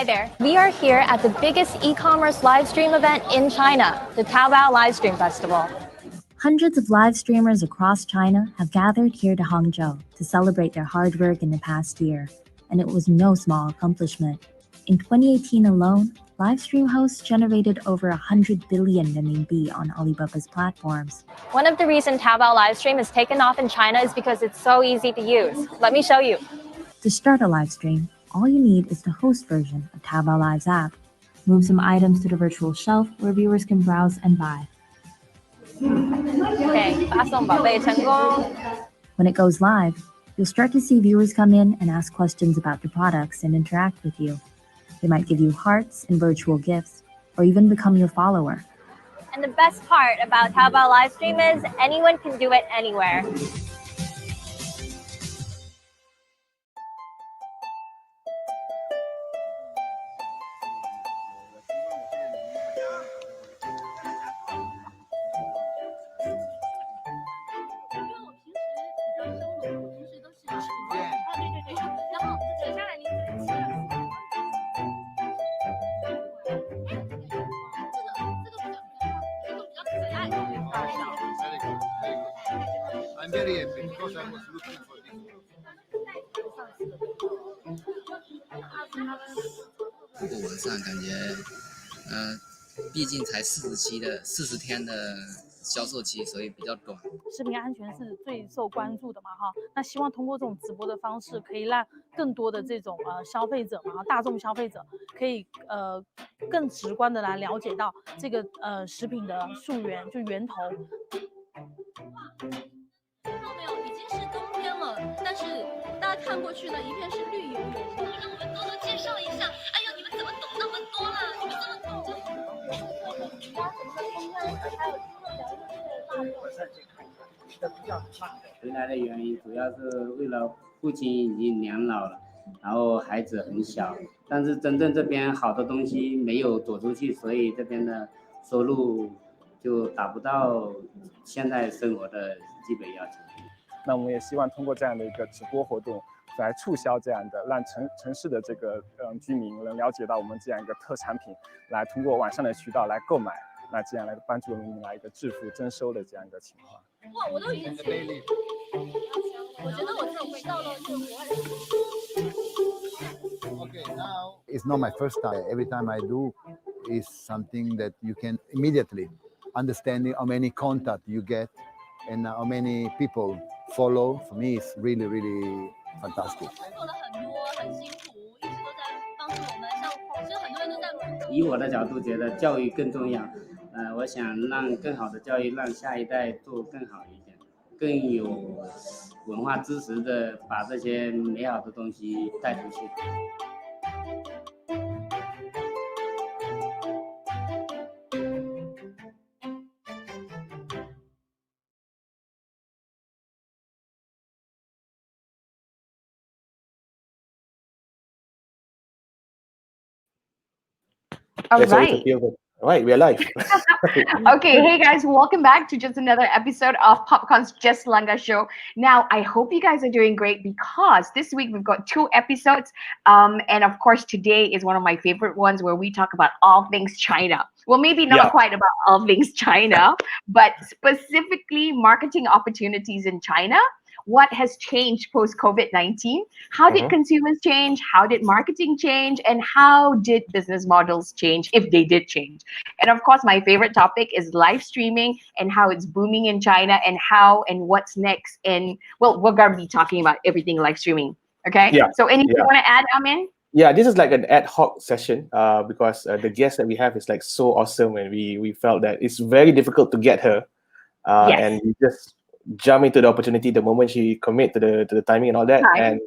Hi there. We are here at the biggest e-commerce live stream event in China, the Taobao Live Stream Festival. Hundreds of live streamers across China have gathered here to Hangzhou to celebrate their hard work in the past year, and it was no small accomplishment. In 2018 alone, live stream hosts generated over 100 billion renminbi on Alibaba's platforms. One of the reasons Taobao Livestream has taken off in China is because it's so easy to use. Let me show you. To start a live stream, all you need is the host version of Taobao Live's app. Move some items to the virtual shelf where viewers can browse and buy. Okay, 发送宝贝成功. When it goes live, you'll start to see viewers come in and ask questions about the products and interact with you. They might give you hearts and virtual gifts, or even become your follower. And the best part about Taobao Livestream is anyone can do it anywhere. I'm very happy because I was looking for this. 不完善，感觉，毕竟才40天的销售期，所以比较短。食品安全是最受关注的嘛，哈，那希望通过这种直播的方式，可以让更多的这种消费者嘛，大众消费者可以更直观的来了解到这个食品的溯源，就源头。看到没有，已经是冬天了，但是大家看过去呢，一片是绿油油的。让我们多多介绍一下。哎呦，你们怎么懂那么多啦？你们这么懂。回来的原因主要是为了父亲已经年老了，然后孩子很小，但是真正这边好的东西没有走出去，所以这边的收入就达不到现在生活的基本要求。那我们也希望通过这样的一个直播活动来促销这样的，让城市的这个居民能了解到我们这样一个特产品，来通过网上的渠道来购买，那这样来帮助我们来一个致富增收的这样一个情况。哇，我都已经我觉得我自己到了这个国外。Okay, now it's not my first time. Every time I do is something that you can immediately understanding how many contact you get and how many people follow. For me, it's really, really fantastic. 做了很多，很辛苦，一直都在帮助我们。像其实很多人都在。以我的角度觉得教育更重要，我想让更好的教育让下一代做更好一点，更有文化知识的把这些美好的东西带出去。All right. All right, we're live. Okay, hey guys, welcome back to just another episode of POPCON's Just Langgar show. Now, I hope you guys are doing great because this week we've got 2 episodes. And of course, today is one of my favorite ones where we talk about all things China. Well, maybe not quite about all things China, but specifically marketing opportunities in China. What has changed post-COVID-19? How did consumers change? How did marketing change? And how did business models change, if they did change? And of course, my favorite topic is live streaming and how it's booming in China and how and what's next. And well, we're going to be talking about everything live streaming. Okay? Yeah. So anything you want to add, Amin? Yeah, this is like an ad hoc session because the guest that we have is like so awesome, and we felt that it's very difficult to get her. And we just jump into the opportunity the moment she commit to the timing and all that. And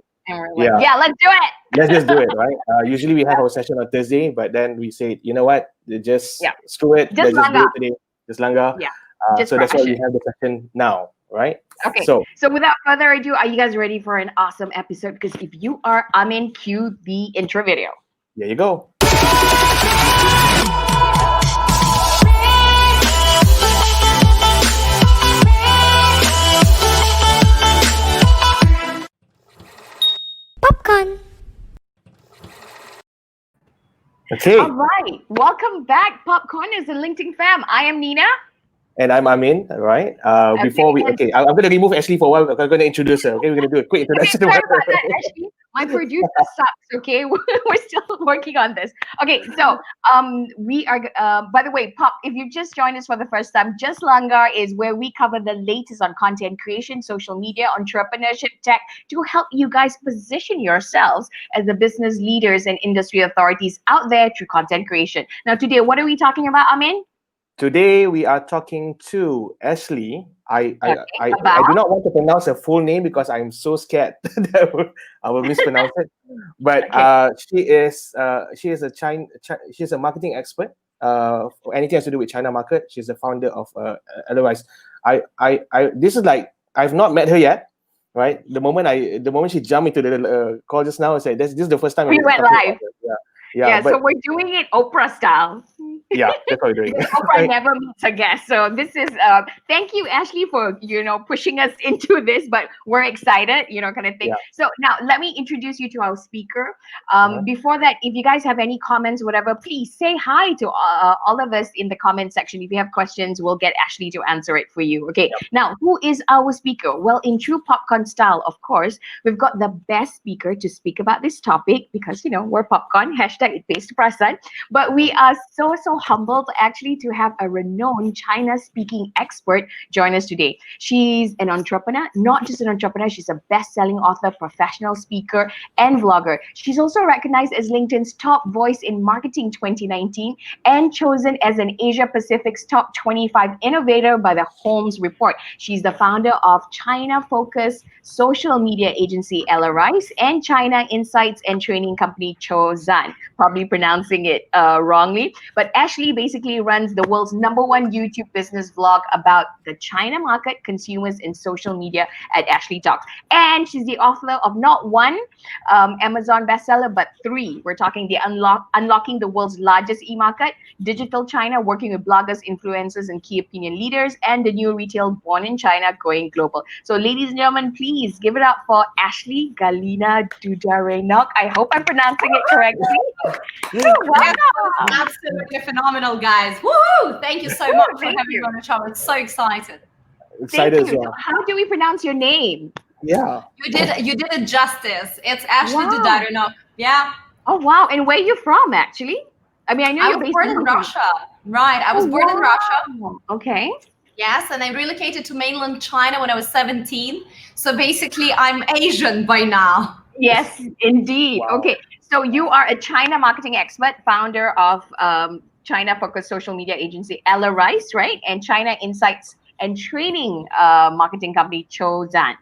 yeah, let's do it. Let's just do it, right? Usually we have our session on Thursday, but then we say, you know what? Just screw it. Let's just do it today. Just Langgar. Yeah. So that's why we have the session now, right? Okay. So without further ado, are you guys ready for an awesome episode? Because if you are, Amin, cue the intro video. There you go. Okay. All right. Welcome back, Popcorners and LinkedIn fam. I am Nina. And I'm Amin, right? Before we, okay, I'm going to remove Ashley for a while. I'm going to introduce her. Okay, we're going to do a quick introduction. Okay, sorry about that, Ashley. My producer sucks. Okay, we're still working on this. Okay, so we are. By the way, Pop, if you just joined us for the first time, Just Langgar is where we cover the latest on content creation, social media, entrepreneurship, tech, to help you guys position yourselves as the business leaders and industry authorities out there through content creation. Now, today, what are we talking about, Amin? Today we are talking to Ashley. I do not want to pronounce her full name because I'm so scared that I will mispronounce it. But she's a marketing expert for anything has to do with China market. She's the founder of otherwise. This is like I've not met her yet, right? The moment she jumped into the call just now, I said this is the first time we went live. Yeah, so we're doing it Oprah style. Yeah, that's what we're doing. Oprah never meets a guest. So this is thank you, Ashley, for pushing us into this, but we're excited, kind of thing. Yeah. So now let me introduce you to our speaker. Before that, if you guys have any comments, whatever, please say hi to all of us in the comment section. If you have questions, we'll get Ashley to answer it for you. Okay. Yep. Now, who is our speaker? Well, in true popcorn style, of course, we've got the best speaker to speak about this topic because we're popcorn. #it pays to present. But we are so humbled actually to have a renowned China-speaking expert join us today. She's an entrepreneur, not just an entrepreneur, she's a best-selling author, professional speaker, and vlogger. She's also recognized as LinkedIn's top voice in marketing 2019 and chosen as an Asia-Pacific's top 25 innovator by the Holmes Report. She's the founder of China-focused social media agency Ella Rice and China Insights and training company Chozan. Probably pronouncing it wrongly, but Ashley basically runs the world's #1 YouTube business vlog about the China market, consumers, and social media at Ashley Talks. And she's the author of not one Amazon bestseller, but 3. We're talking the Unlocking the World's Largest E-Market, Digital China, working with bloggers, influencers, and key opinion leaders, and the new retail Born in China, going global. So ladies and gentlemen, please give it up for Ashley Galina Dudarenok. I hope I'm pronouncing it correctly. Wow. Absolutely phenomenal, guys. Woohoo! Thank you so much for having me on the show. I'm so excited. Excited as well. So how do we pronounce your name? Yeah. You did it justice. It's Ashley Dudarenok. Yeah. Oh wow. And where are you from actually? I mean, I know you're based born in Russia. Right. I was born in Russia. Okay. Yes, and I relocated to mainland China when I was 17. So basically I'm Asian by now. Yes, indeed. Wow. Okay. So you are a China marketing expert, founder of China-focused social media agency Ella Rice, right? And China Insights and training marketing company Chozan,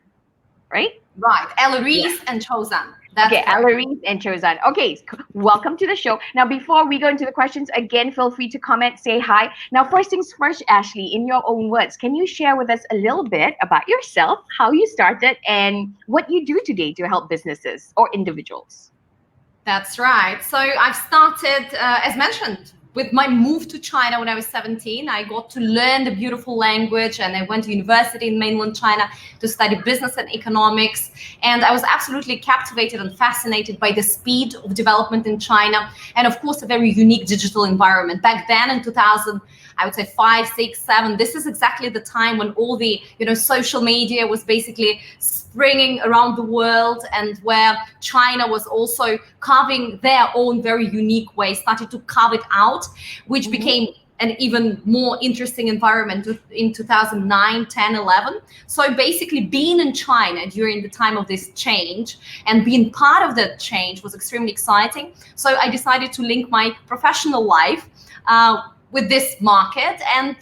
right? Right. Ella Rice and Chozan. That's okay, Ella Rice and Chozan. Okay, welcome to the show. Now, before we go into the questions, again, feel free to comment, say hi. Now, first things first, Ashley, in your own words, can you share with us a little bit about yourself, how you started, and what you do today to help businesses or individuals? That's right. So I've started, as mentioned, with my move to China when I was 17. I got to learn the beautiful language, and I went to university in mainland China to study business and economics. And I was absolutely captivated and fascinated by the speed of development in China, and of course, a very unique digital environment. Back then in 2000, I would say 5, 6, 7, this is exactly the time when all the, social media was basically springing around the world, and where China was also carving their own very unique way, started to carve it out, which became an even more interesting environment in 2009, 10, 11. So basically being in China during the time of this change and being part of that change was extremely exciting. So I decided to link my professional life with this market, and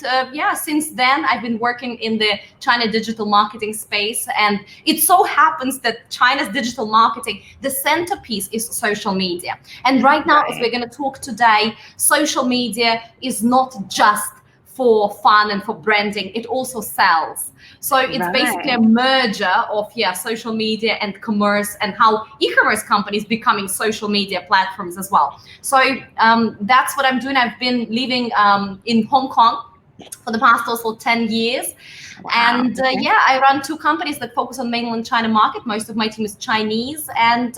since then I've been working in the China digital marketing space. And it so happens that China's digital marketing, the centerpiece is social media. And right now, as we're going to talk today, social media is not just for fun and for branding, it also sells. So it's basically a merger of social media and commerce, and how e-commerce companies becoming social media platforms as well. So that's what I'm doing. I've been living in Hong Kong for the past also 10 years. Wow. And I run 2 companies that focus on mainland China market. Most of my team is Chinese, and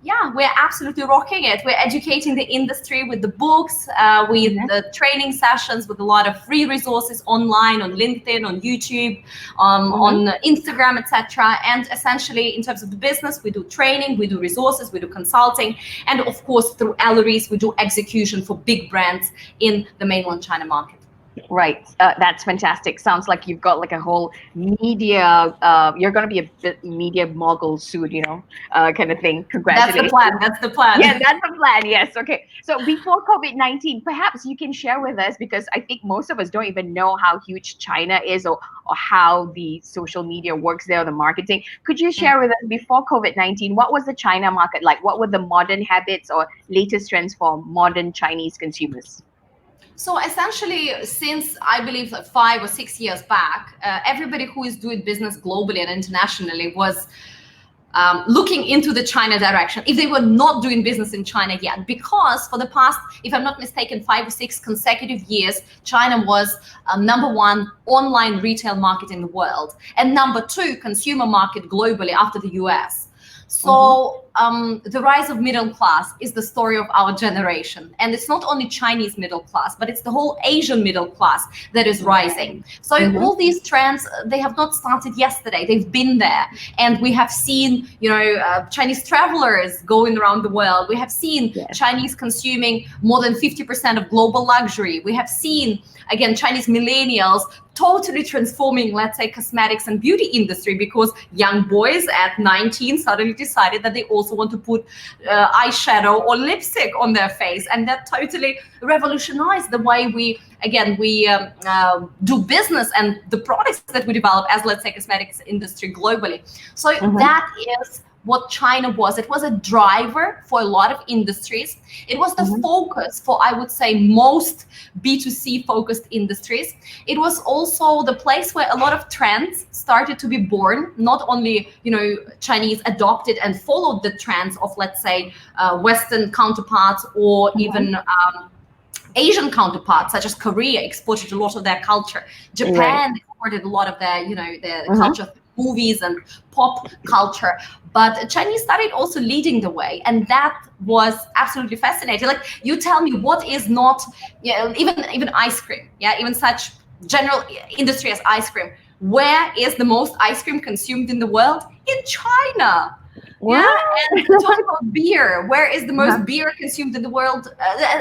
yeah, we're absolutely rocking it. We're educating the industry with the books, with the training sessions, with a lot of free resources online, on LinkedIn, on YouTube, on Instagram, etc. And essentially, in terms of the business, we do training, we do resources, we do consulting, and of course, through Ellery's, we do execution for big brands in the mainland China market. Right. That's fantastic. Sounds like you've got like a whole media, you're going to be a bit media mogul soon, you know, kind of thing. Congratulations. That's the plan. Yeah, that's the plan. Yes. Okay. So before COVID-19, perhaps you can share with us, because I think most of us don't even know how huge China is, or how the social media works there, or the marketing. Could you share with us, before COVID-19, what was the China market like? What were the modern habits or latest trends for modern Chinese consumers? So essentially, since I believe 5 or 6 years back, everybody who is doing business globally and internationally was looking into the China direction, if they were not doing business in China yet, because for the past, if I'm not mistaken, 5 or 6 consecutive years, China was #1 online retail market in the world, and #2 consumer market globally after the US. So the rise of middle class is the story of our generation. And it's not only Chinese middle class, but it's the whole Asian middle class that is rising. So all these trends, they have not started yesterday. They've been there. And we have seen, you know, Chinese travelers going around the world. We have seen Chinese consuming more than 50% of global luxury. We have seen, again, Chinese millennials totally transforming, let's say, cosmetics and beauty industry, because young boys at 19 suddenly decided that they also want to put eyeshadow or lipstick on their face, and that totally revolutionized the way we do business and the products that we develop as, let's say, cosmetics industry globally. So that is what China was. It was a driver for a lot of industries. It was the focus for, I would say, most B2C focused industries. It was also the place where a lot of trends started to be born. Not only, you know, Chinese adopted and followed the trends of, let's say, Western counterparts, or even Asian counterparts, such as Korea exported a lot of their culture. Japan exported a lot of their, you know, their culture, movies and pop culture. But Chinese started also leading the way, and that was absolutely fascinating. Like, you tell me what is not, you know, even ice cream, even such general industry as ice cream. Where is the most ice cream consumed in the world? In China. And talk about beer. Where is the most beer consumed in the world?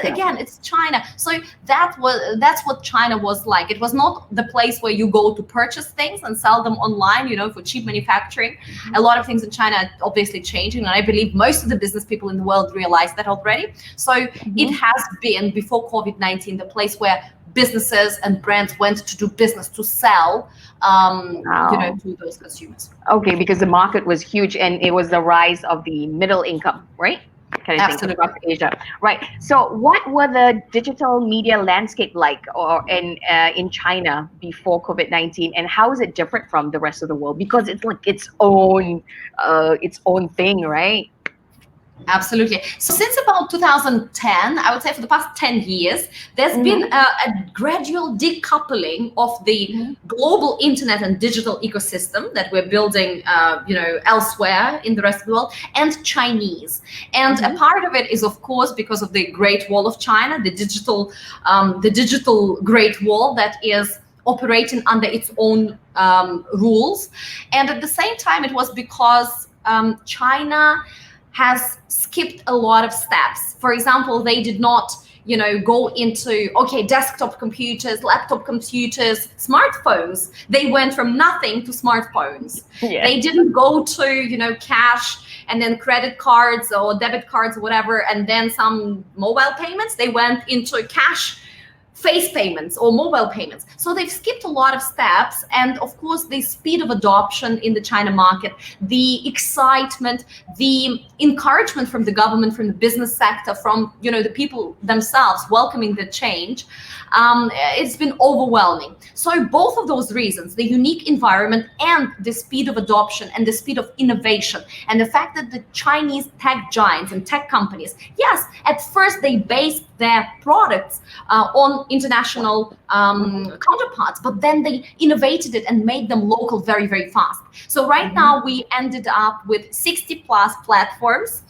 Again, it's China. So that's what China was like. It was not the place where you go to purchase things and sell them online, you know, for cheap manufacturing. A lot of things in China are obviously changing, and I believe most of the business people in the world realize that already. So it has been, before COVID-19, the place where businesses and brands went to do business, to sell, you know, to those consumers. Okay, because the market was huge, and it was the rise of the middle income, right? Kind of thing across Asia, right? So, what were the digital media landscape like, or in China before COVID-19, and how is it different from the rest of the world? Because it's like its own thing, right? Absolutely. So since about 2010, I would say for the past 10 years, there's been a gradual decoupling of the global internet and digital ecosystem that we're building, you know, elsewhere in the rest of the world, and Chinese. And a part of it is, of course, because of the Great Wall of China, the digital Great Wall that is operating under its own rules. And at the same time, it was because China has skipped a lot of steps. For example, they did not, you know, go into, okay, desktop computers, laptop computers, smartphones. They went from nothing to smartphones. They didn't go to, you know, cash and then credit cards or debit cards or whatever, and then some mobile payments. They went into cash, face payments or mobile payments. So they've skipped a lot of steps. And of course, the speed of adoption in the China market, the excitement, the encouragement from the government, from the business sector, from, you know, the people themselves welcoming the change, it's been overwhelming. So both of those reasons, the unique environment and the speed of adoption and the speed of innovation, and the fact that the Chinese tech giants and tech companies, yes, at first they based their products on international counterparts, but then they innovated it and made them local very, very fast. So right now we ended up with 60 plus platforms,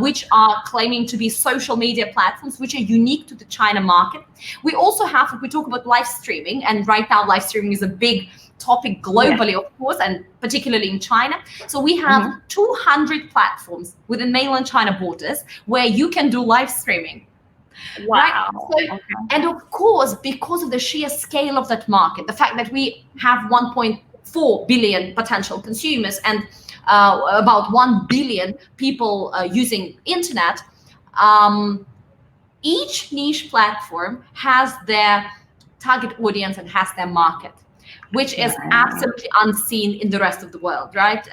which are claiming to be social media platforms, which are unique to the China market. We also have, if we talk about live streaming, and right now live streaming is a big topic globally, of course, and particularly in China. So we have 200 platforms within mainland China borders where you can do live streaming. Wow. Right? So, and of course, because of the sheer scale of that market, the fact that we have 1.4 billion potential consumers and about 1 billion people using internet, each niche platform has their target audience and has their market, which is absolutely unseen in the rest of the world, right?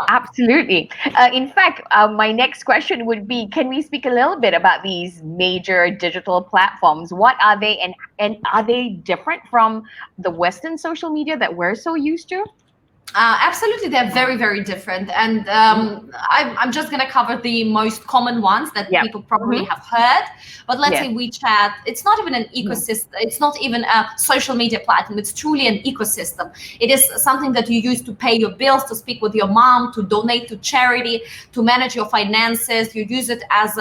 Absolutely. In fact, my next question would be, can we speak a little bit about these major digital platforms? What are they, and are they different from the Western social media that we're so used to? Absolutely, they're very, very different. And I'm just going to cover the most common ones that people probably have heard. But let's say WeChat, it's not even an ecosystem. It's not even a social media platform. It's truly an ecosystem. It is something that you use to pay your bills, to speak with your mom, to donate to charity, to manage your finances. You use it as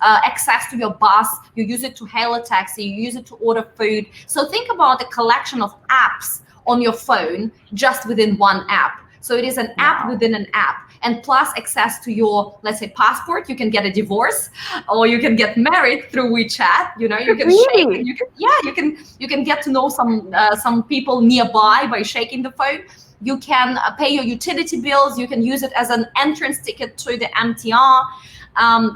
access to your bus. You use it to hail a taxi. You use it to order food. So think about a collection of apps on your phone just within one app. So it is an app within an app, and plus access to your, let's say, passport. You can get a divorce, or you can get married through WeChat. You know, you can shake. And you can get to know some people nearby by shaking the phone. You can pay your utility bills. You can use it as an entrance ticket to the MTR.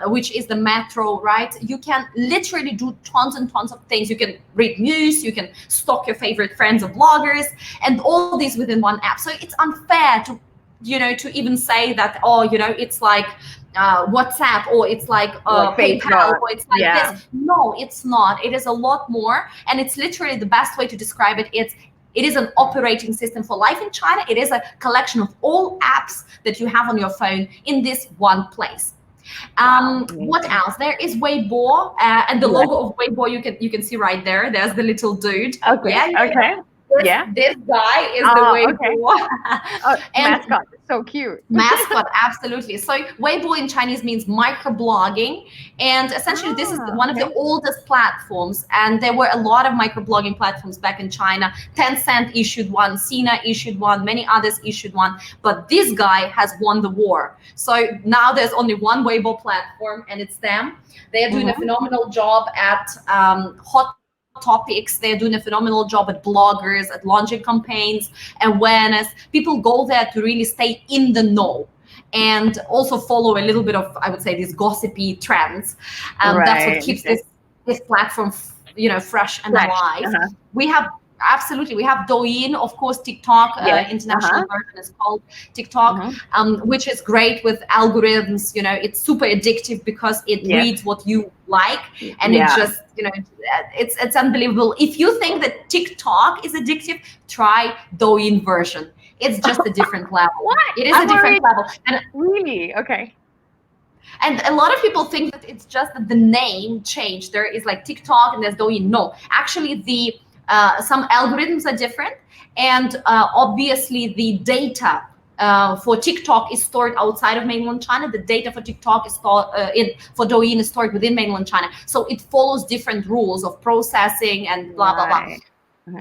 Which is the metro, right? You can literally do tons and tons of things. You can read news, you can stalk your favorite friends or bloggers, and all these within one app. So it's unfair to, to even say that, it's like WhatsApp, or it's like PayPal, or it's like this. No, it's not. It is a lot more, and it's literally the best way to describe it. It is an operating system for life in China. It is a collection of all apps that you have on your phone in this one place. What else? There is Weibo, and the logo of Weibo you can see right there. There's the little dude. This guy is the Weibo. And mascot, so cute. Mascot, absolutely. So Weibo in Chinese means microblogging, and essentially this is one of the oldest platforms, and there were a lot of microblogging platforms back in China. Tencent issued one, S.E.A issued one, many others issued one, but this guy has won the war. So now there's only one Weibo platform, and it's them. They are doing a phenomenal job at hot topics. They're doing a phenomenal job at bloggers, at launching campaigns, awareness. People go there to really stay in the know and also follow a little bit of, I would say, these gossipy trends. That's what keeps this platform, fresh and alive. We have Douyin, of course, TikTok, international version is called TikTok, which is great with algorithms. It's super addictive because it reads what you like, and it just, it's unbelievable. If you think that TikTok is addictive, try Douyin version. It's just a different level. It is a different level. And really? Okay. And a lot of people think that it's just that the name changed. There is like TikTok and there's Douyin. No, actually some algorithms are different, and obviously the data for TikTok is stored outside of mainland China. The data for TikTok is stored for Douyin is stored within mainland China. So it follows different rules of processing and blah, blah, blah.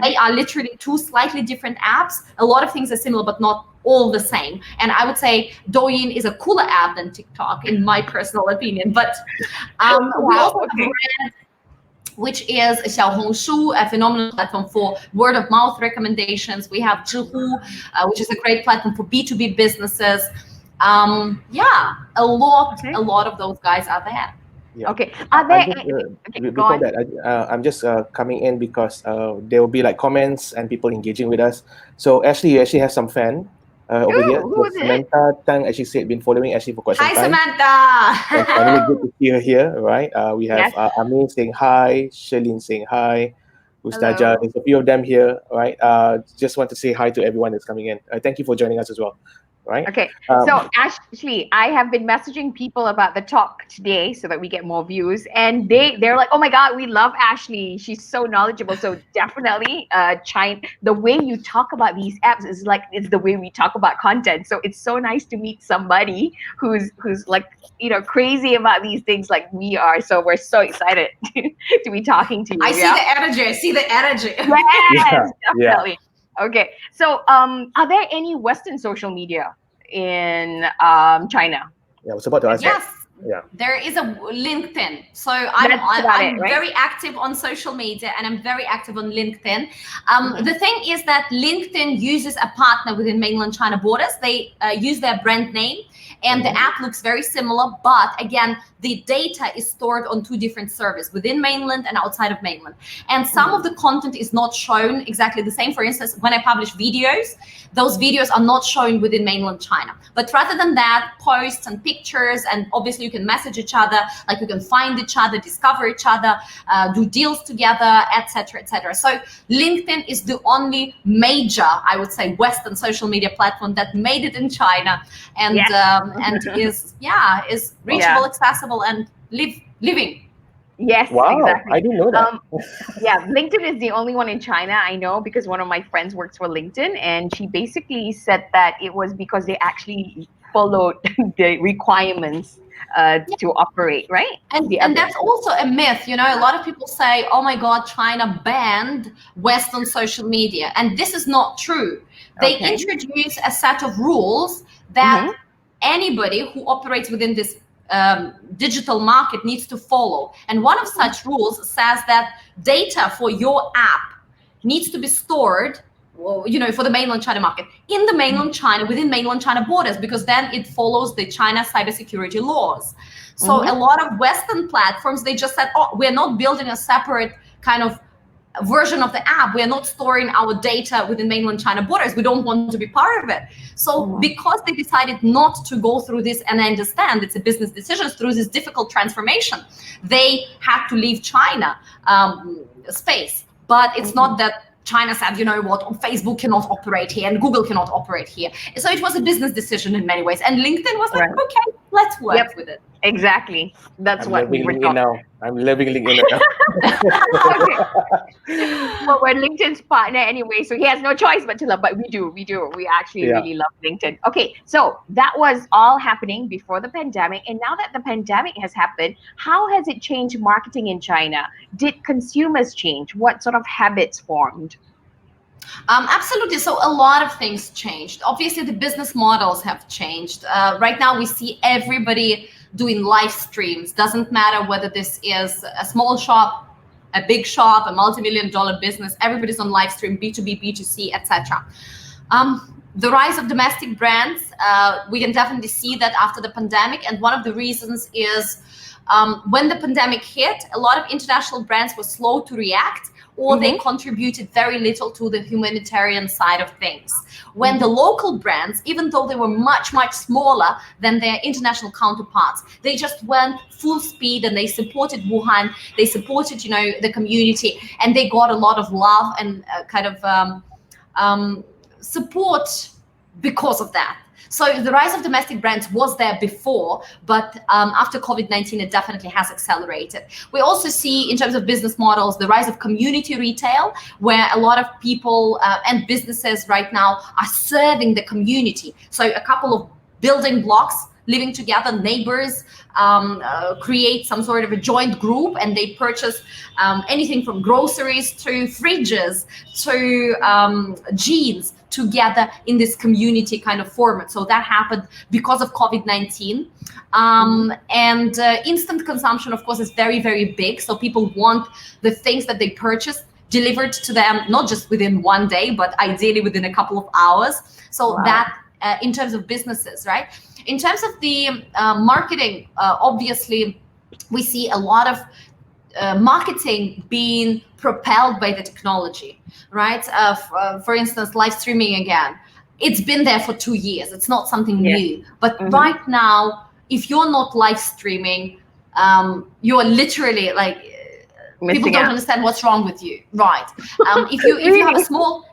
They are literally two slightly different apps. A lot of things are similar, but not all the same. And I would say Douyin is a cooler app than TikTok, in my personal opinion. But we also have a brand which is Xiaohongshu, a phenomenal platform for word of mouth recommendations. We have Zhihu, which is a great platform for B2B businesses. A lot of those guys are there. Yeah. Okay. Are there before that, I'm just coming in because there will be like comments and people engaging with us. So Ashley, you actually have some fan over here. Who is it? Samantha Tang actually said been following Ashley for quite some time. Hi, Samantha. It's really good to see her here, right? We have Amin saying hi, Sherlyn saying hi, Ustaja. There's a few of them here, right? Just want to say hi to everyone that's coming in. Thank you for joining us as well. right? Okay, so Ashley, I have been messaging people about the talk today so that we get more views, and they're like, "Oh my God, we love Ashley. She's so knowledgeable." So definitely, China, the way you talk about these apps is like it's the way we talk about content. So it's so nice to meet somebody who's like crazy about these things like we are. So we're so excited to be talking to you. I see the energy. I see the energy. Yes, Yeah. definitely. Okay, so are there any Western social media in China? Yeah, I was about to ask Yes. that. Yeah. There is a LinkedIn. So That's about I'm it, right? very active on social media, and I'm very active on LinkedIn. The thing is that LinkedIn uses a partner within mainland China borders. They use their brand name, and the app looks very similar. But again, the data is stored on two different servers within mainland and outside of mainland. And some of the content is not shown exactly the same. For instance, when I publish videos, those videos are not shown within mainland China. But rather than that, posts and pictures, and obviously you can message each other, like you can find each other, discover each other, do deals together, etc., etc. So LinkedIn is the only major, I would say, Western social media platform that made it in China, and and is reachable, accessible, and living. Yes, Wow, exactly. I didn't know that. Yeah, LinkedIn is the only one in China I know because one of my friends works for LinkedIn, and she basically said that it was because they actually followed the requirements to operate, right? And that's also a myth. A lot of people say, oh my God, China banned Western social media. And this is not true. They introduce a set of rules that anybody who operates within this digital market needs to follow. And one of such rules says that data for your app needs to be stored, for the mainland China market in the mainland China, within mainland China borders, because then it follows the China cybersecurity laws. So a lot of Western platforms, they just said, oh, we're not building a separate kind of version of the app. We're not storing our data within mainland China borders. We don't want to be part of it. So because they decided not to go through this, and I understand it's a business decision, through this difficult transformation, they had to leave China space. But it's not that China said, you know what, Facebook cannot operate here and Google cannot operate here. So it was a business decision in many ways. And LinkedIn was like, okay, let's work with it. Exactly. That's I'm what we were talking now. I'm loving LinkedIn now. Well, we're LinkedIn's partner anyway, so he has no choice but to love. But we do. We actually really love LinkedIn. Okay, so that was all happening before the pandemic, and now that the pandemic has happened, how has it changed marketing in China? Did consumers change? What sort of habits formed? Absolutely. So a lot of things changed. Obviously, the business models have changed. Right now, we see everybody doing live streams. Doesn't matter whether this is a small shop, a big shop, a multi-million-dollar business. Everybody's on live stream, B2B, B2C, etc. The rise of domestic brands, we can definitely see that after the pandemic. And one of the reasons is when the pandemic hit, a lot of international brands were slow to react, or they contributed very little to the humanitarian side of things. When the local brands, even though they were much, much smaller than their international counterparts, they just went full speed and they supported Wuhan, they supported, the community, and they got a lot of love and support because of that. So the rise of domestic brands was there before, but after COVID-19, it definitely has accelerated. We also see, in terms of business models, the rise of community retail, where a lot of people and businesses right now are serving the community. So a couple of building blocks living together, neighbors, create some sort of a joint group, and they purchase anything from groceries to fridges to jeans together in this community kind of format. So that happened because of COVID-19. And instant consumption, of course, is very, very big. So people want the things that they purchased delivered to them, not just within one day, but ideally within a couple of hours. So that in terms of businesses, right? In terms of the marketing, obviously, we see a lot of marketing being propelled by the technology, right? For instance, live streaming again. It's been there for 2 years. It's not something new. But right now, if you're not live streaming, you're literally like, people don't understand what's wrong with you, right? If you have a small,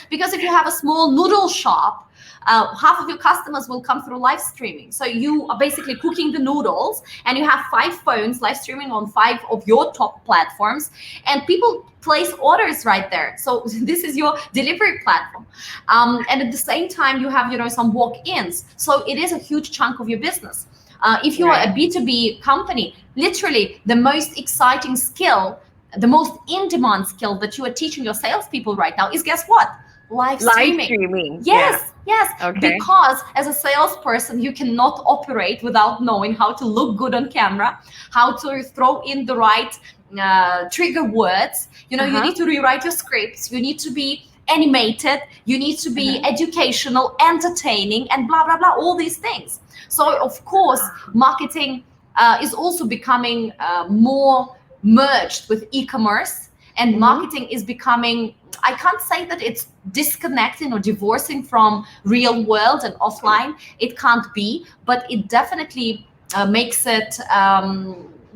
because if you have a small noodle shop, half of your customers will come through live streaming. So you are basically cooking the noodles, and you have 5 phones live streaming on 5 of your top platforms, and people place orders right there. So this is your delivery platform. And at the same time, you have, some walk-ins. So it is a huge chunk of your business. If you are a B2B company, literally the most exciting skill, the most in-demand skill that you are teaching your salespeople right now is, guess what? Live streaming. Yes. Okay. Because as a salesperson, you cannot operate without knowing how to look good on camera, how to throw in the right trigger words. You need to rewrite your scripts. You need to be animated. You need to be educational, entertaining, and blah, blah, blah, all these things. So, of course, marketing is also becoming more merged with e-commerce, and marketing is becoming, I can't say that it's disconnecting or divorcing from real world and offline. It can't be, but it definitely makes it,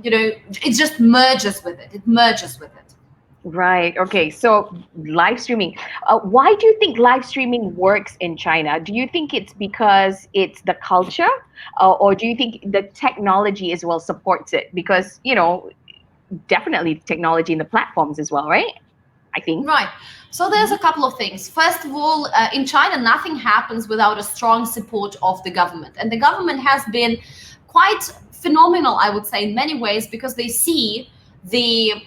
it just merges with it. It merges with it. Right. Okay. So live streaming. Why do you think live streaming works in China? Do you think it's because it's the culture, or do you think the technology as well supports it? Because, definitely technology in the platforms as well, right? I think. Right. So there's a couple of things. First of all, in China, nothing happens without a strong support of the government. And the government has been quite phenomenal, I would say, in many ways, because they see they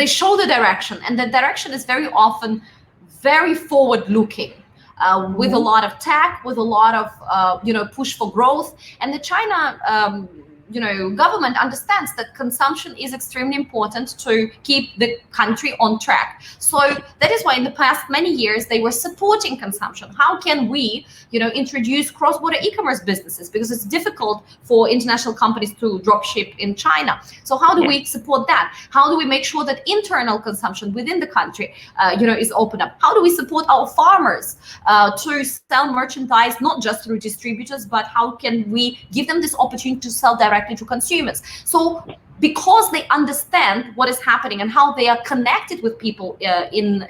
show the direction, and the direction is very often very forward-looking, with a lot of tech, with a lot of push for growth. And the China government understands that consumption is extremely important to keep the country on track. So that is why in the past many years they were supporting consumption. How can we, introduce cross-border e-commerce businesses? Because it's difficult for international companies to drop ship in China. So how do we support that? How do we make sure that internal consumption within the country, is open up? How do we support our farmers to sell merchandise, not just through distributors, but how can we give them this opportunity to sell directly to consumers? So because they understand what is happening and how they are connected with people in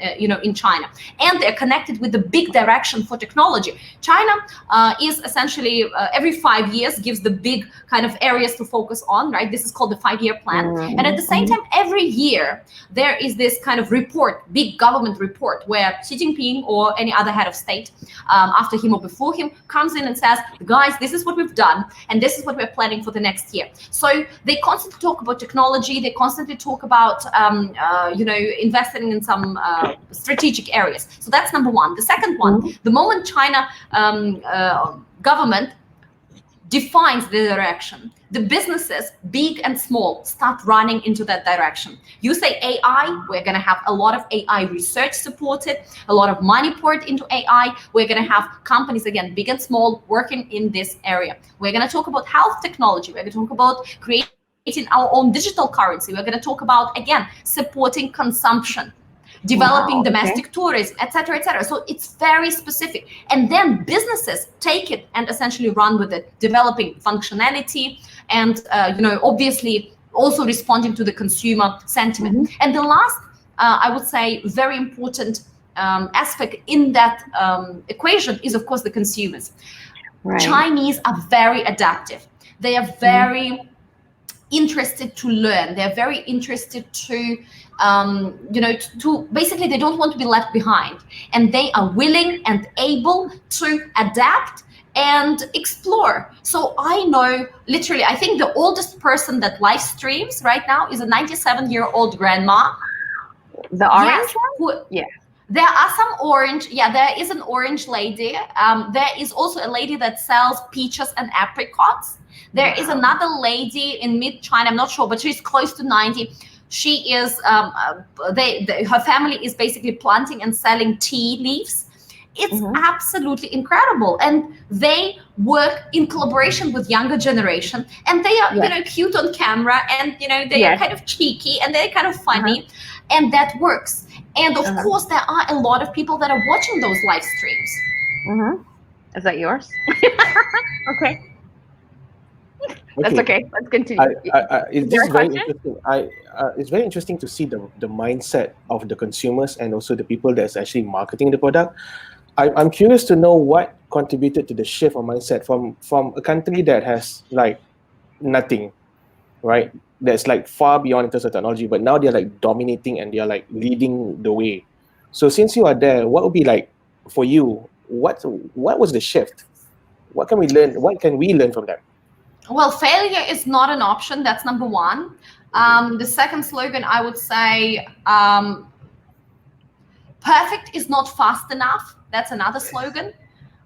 China, and they're connected with the big direction for technology. China is essentially every 5 years gives the big kind of areas to focus on, right? This is called the 5-year plan. And at the same time, every year there is this kind of report, big government report, where Xi Jinping or any other head of state, after him or before him, comes in and says, guys, this is what we've done, and this is what we're planning for the next year. So they constantly talk about technology. They constantly talk about, investing in some strategic areas. So that's number one. The second one, the moment China government defines the direction, the businesses, big and small, start running into that direction. You say AI, we're going to have a lot of AI research supported, a lot of money poured into AI. We're going to have companies, again, big and small, working in this area. We're going to talk about health technology. We're going to talk about creating our own digital currency. We're going to talk about, again, supporting consumption, developing domestic tourism, etc., etc. So it's very specific. And then businesses take it and essentially run with it, developing functionality and, obviously also responding to the consumer sentiment. And the last, I would say, very important aspect in that equation is, of course, the consumers. Right. Chinese are very adaptive. They are very interested to learn. They're very interested to, to basically, they don't want to be left behind. And they are willing and able to adapt and explore. So I know, literally, I think the oldest person that live streams right now is a 97-year-old grandma. The orange one? Yeah. There are some orange, there is an orange lady. There is also a lady that sells peaches and apricots. There is another lady in mid-China, I'm not sure, but she's close to 90. She is, her family is basically planting and selling tea leaves. It's absolutely incredible. And they work in collaboration with younger generation. And they are, cute on camera, and, they are kind of cheeky, and they're kind of funny. And that works. And of course, there are a lot of people that are watching those live streams. Is that yours? Okay. That's okay. Let's continue. It's very interesting. It's very interesting to see the mindset of the consumers and also the people that's actually marketing the product. I'm curious to know what contributed to the shift of mindset from a country that has like nothing, right? That's like far beyond in terms of technology, but now they're like dominating and they're like leading the way. So since you are there, what would be like for you? What was the shift? What can we learn? What can we learn from them? Well, failure is not an option. That's number one. The second slogan, I would say, perfect is not fast enough. That's another slogan,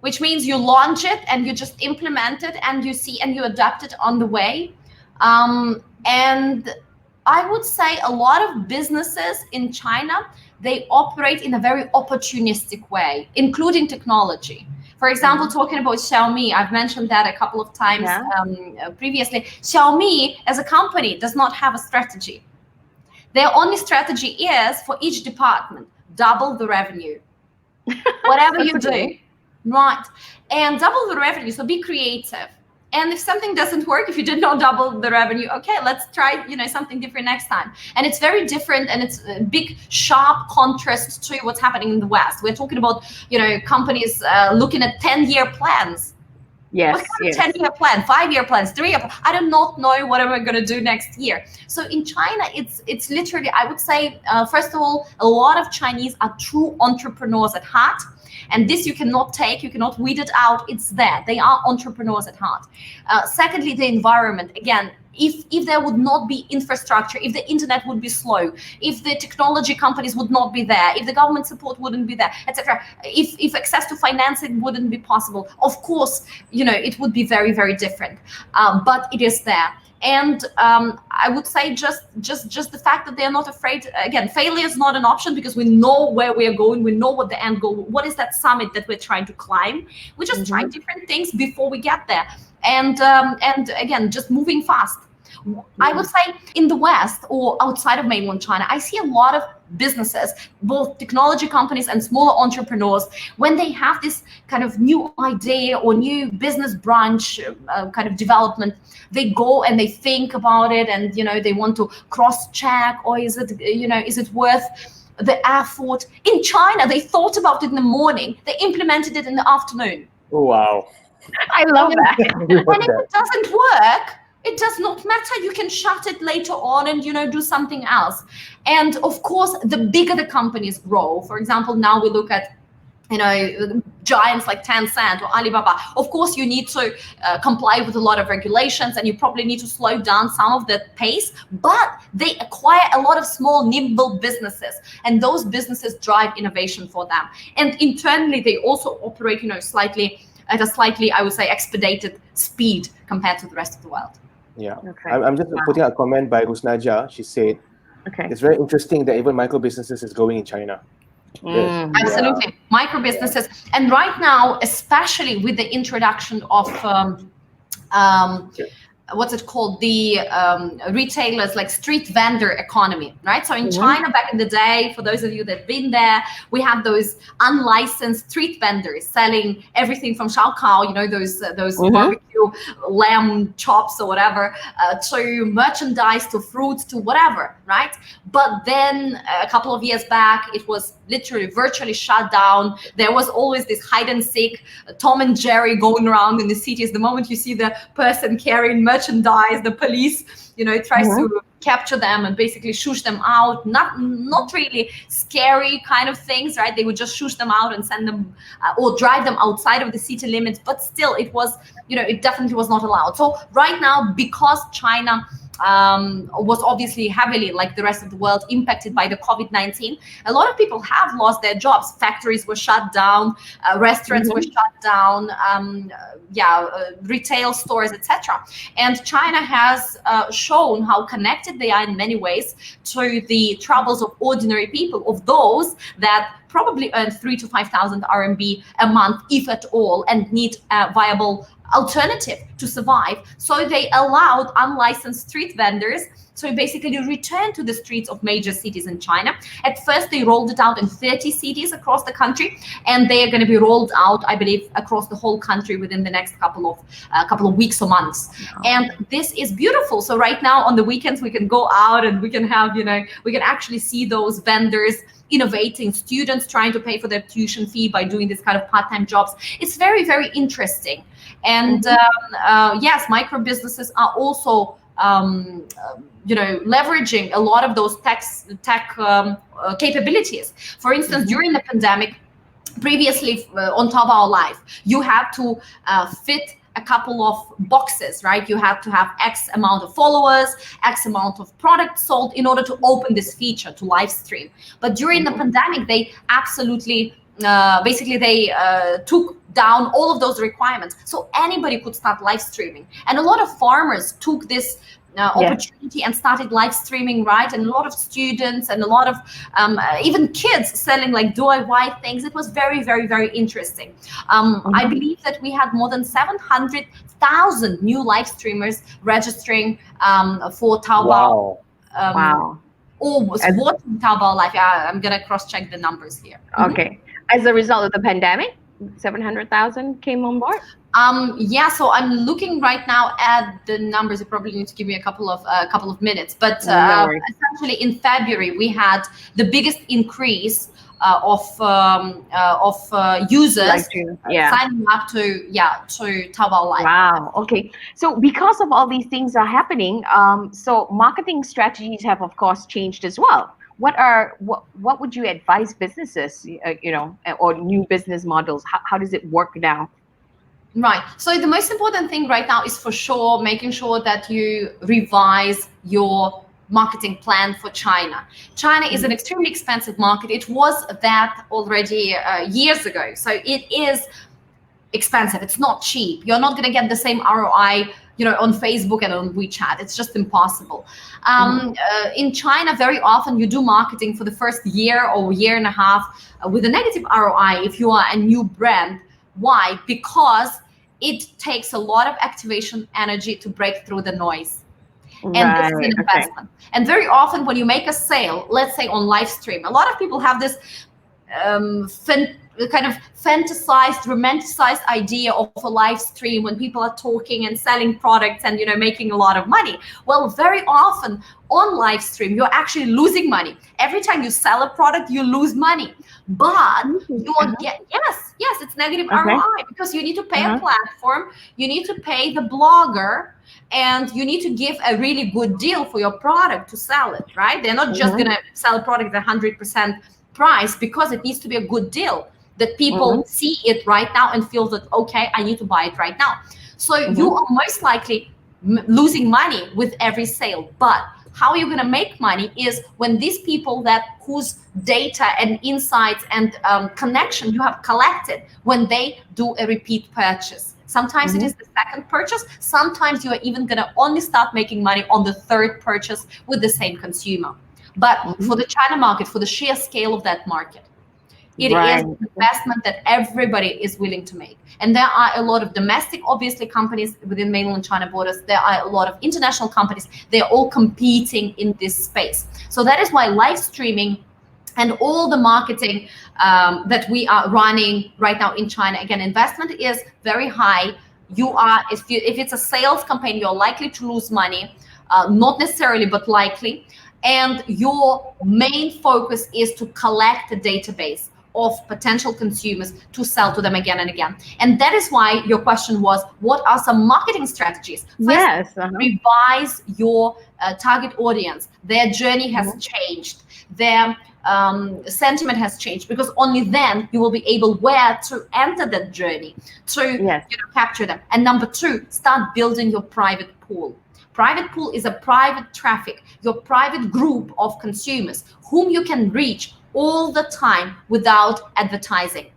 which means you launch it and you just implement it and you see and you adapt it on the way. And I would say a lot of businesses in China, they operate in a very opportunistic way, including technology. For example, talking about Xiaomi, I've mentioned that a couple of times previously. Xiaomi as a company does not have a strategy. Their only strategy is for each department, double the revenue. Whatever you do, right? And double the revenue, so be creative. And if something doesn't work, if you did not double the revenue, okay, let's try, something different next time. And it's very different, and it's a big, sharp contrast to what's happening in the West. We're talking about, companies looking at 10-year plans. Yes. What kind of 10-year plan, 5-year plans, 3-year plan? I do not know what am I going to do next year. So in China, it's literally, I would say, first of all, a lot of Chinese are true entrepreneurs at heart. And this you cannot weed it out. It's there. They are entrepreneurs at heart. Secondly, the environment. Again, if there would not be infrastructure, if the internet would be slow, if the technology companies would not be there, if the government support wouldn't be there, etc., if access to financing wouldn't be possible, of course, it would be very, very different. But it is there. And I would say just the fact that they're not afraid. Again, failure is not an option because we know where we are going. We know what the end goal. What is that summit that we're trying to climb? We just try different things before we get there. And again, just moving fast. I would say in the West or outside of mainland China, I see a lot of businesses, both technology companies and smaller entrepreneurs, when they have this kind of new idea or new business branch kind of development, they go and they think about it and, they want to cross-check, or is it worth the effort? In China, they thought about it in the morning. They implemented it in the afternoon. Oh, wow. I love that. And if it doesn't work, it does not matter. You can shut it later on and, do something else. And of course, the bigger the companies grow, for example, now we look at, giants like Tencent or Alibaba. Of course, you need to comply with a lot of regulations and you probably need to slow down some of the pace, but they acquire a lot of small, nimble businesses, and those businesses drive innovation for them. And internally, they also operate, at a slightly, I would say, expedited speed compared to the rest of the world. Yeah, okay. I'm just putting a comment by Rusnaja. She said, it's very interesting that even micro businesses is growing in China. Absolutely, micro businesses. And right now, especially with the introduction of what's it called, the retailers, like street vendor economy, right? So in China back in the day, for those of you that have been there, we had those unlicensed street vendors selling everything from xiaokao, those barbecue lamb chops or whatever, to merchandise, to fruits, to whatever, right? But then a couple of years back, it was literally virtually shut down. There was always this hide and seek, Tom and Jerry going around in the cities. The moment you see the person carrying merchandise, the police, tries to capture them and basically shush them out. Not really scary kind of things, right? They would just shush them out and send them or drive them outside of the city limits. But still, it was, it definitely was not allowed. So right now, because China was obviously heavily, like the rest of the world, impacted by the COVID-19. A lot of people have lost their jobs. Factories were shut down, restaurants were shut down, retail stores, etc. And China has shown how connected they are in many ways to the troubles of ordinary people, of those that probably earn 3,000 to 5,000 RMB a month, if at all, and need a viable alternative to survive. So they allowed unlicensed street vendors to basically return to the streets of major cities in China. At first, they rolled it out in 30 cities across the country, and they are going to be rolled out, I believe, across the whole country within the next couple of weeks or months. And this is beautiful. So right now on the weekends, we can go out and we can have, we can actually see those vendors innovating, students trying to pay for their tuition fee by doing this kind of part-time jobs. It's very, very interesting. And yes, micro businesses are also leveraging a lot of those tech capabilities. For instance, during the pandemic, previously on Taobao Live, you had to fit a couple of boxes, right? You had to have X amount of followers, X amount of products sold in order to open this feature to live stream. But during the pandemic, they absolutely, basically they took down all of those requirements. So anybody could start live streaming. And a lot of farmers took this opportunity and started live streaming, right? And a lot of students and a lot of even kids selling like DIY things. It was very, very, very interesting. I believe that we had more than 700,000 new live streamers registering for Taobao. Wow. Or was watching Taobao Live. I'm gonna cross-check the numbers here. Okay. As a result of the pandemic, 700,000 came on board? Yeah, so I'm looking right now at the numbers. You probably need to give me a couple of minutes. But essentially in February, we had the biggest increase of users signing up to Taobao Live. Wow. Okay. So because of all these things are happening, so marketing strategies have of course changed as well. What would you advise businesses, or new business models? How does it work now? Right. So the most important thing right now is for sure making sure that you revise your marketing plan for China. China is an extremely expensive market. It was that already years ago. So it is expensive. It's not cheap. You're not going to get the same ROI, on Facebook and on WeChat. It's just impossible. In China, very often you do marketing for the first year or year and a half with a negative ROI if you are a new brand. Why? Because it takes a lot of activation energy to break through the noise. And this is an investment. And very often when you make a sale, let's say on live stream, a lot of people have this kind of fantasized, romanticized idea of a live stream when people are talking and selling products and making a lot of money. Well, very often on live stream you're actually losing money. Every time you sell a product, you lose money. But you won't get yes, it's negative ROI because you need to pay a platform, you need to pay the blogger, and you need to give a really good deal for your product to sell it, right? They're not just gonna sell a product at 100% price because it needs to be a good deal that people see it right now and feel that, okay, I need to buy it right now. So you are most likely losing money with every sale. But how you're going to make money is when these people whose data and insights and connection you have collected, when they do a repeat purchase. Sometimes it is the second purchase. Sometimes you are even going to only start making money on the third purchase with the same consumer. But for the China market, for the sheer scale of that market, it is an investment that everybody is willing to make. And there are a lot of domestic, obviously, companies within mainland China borders. There are a lot of international companies. They're all competing in this space. So that is why live streaming and all the marketing that we are running right now in China, again, investment is very high. If it's a sales campaign, you're likely to lose money, not necessarily, but likely. And your main focus is to collect a database of potential consumers to sell to them again and again. And that is why your question was, what are some marketing strategies? First, revise your target audience. Their journey has changed. Their sentiment has changed, because only then you will be able where to enter that journey to capture them. And number two, start building your private pool. Private pool is a private traffic, your private group of consumers whom you can reach all the time without advertising.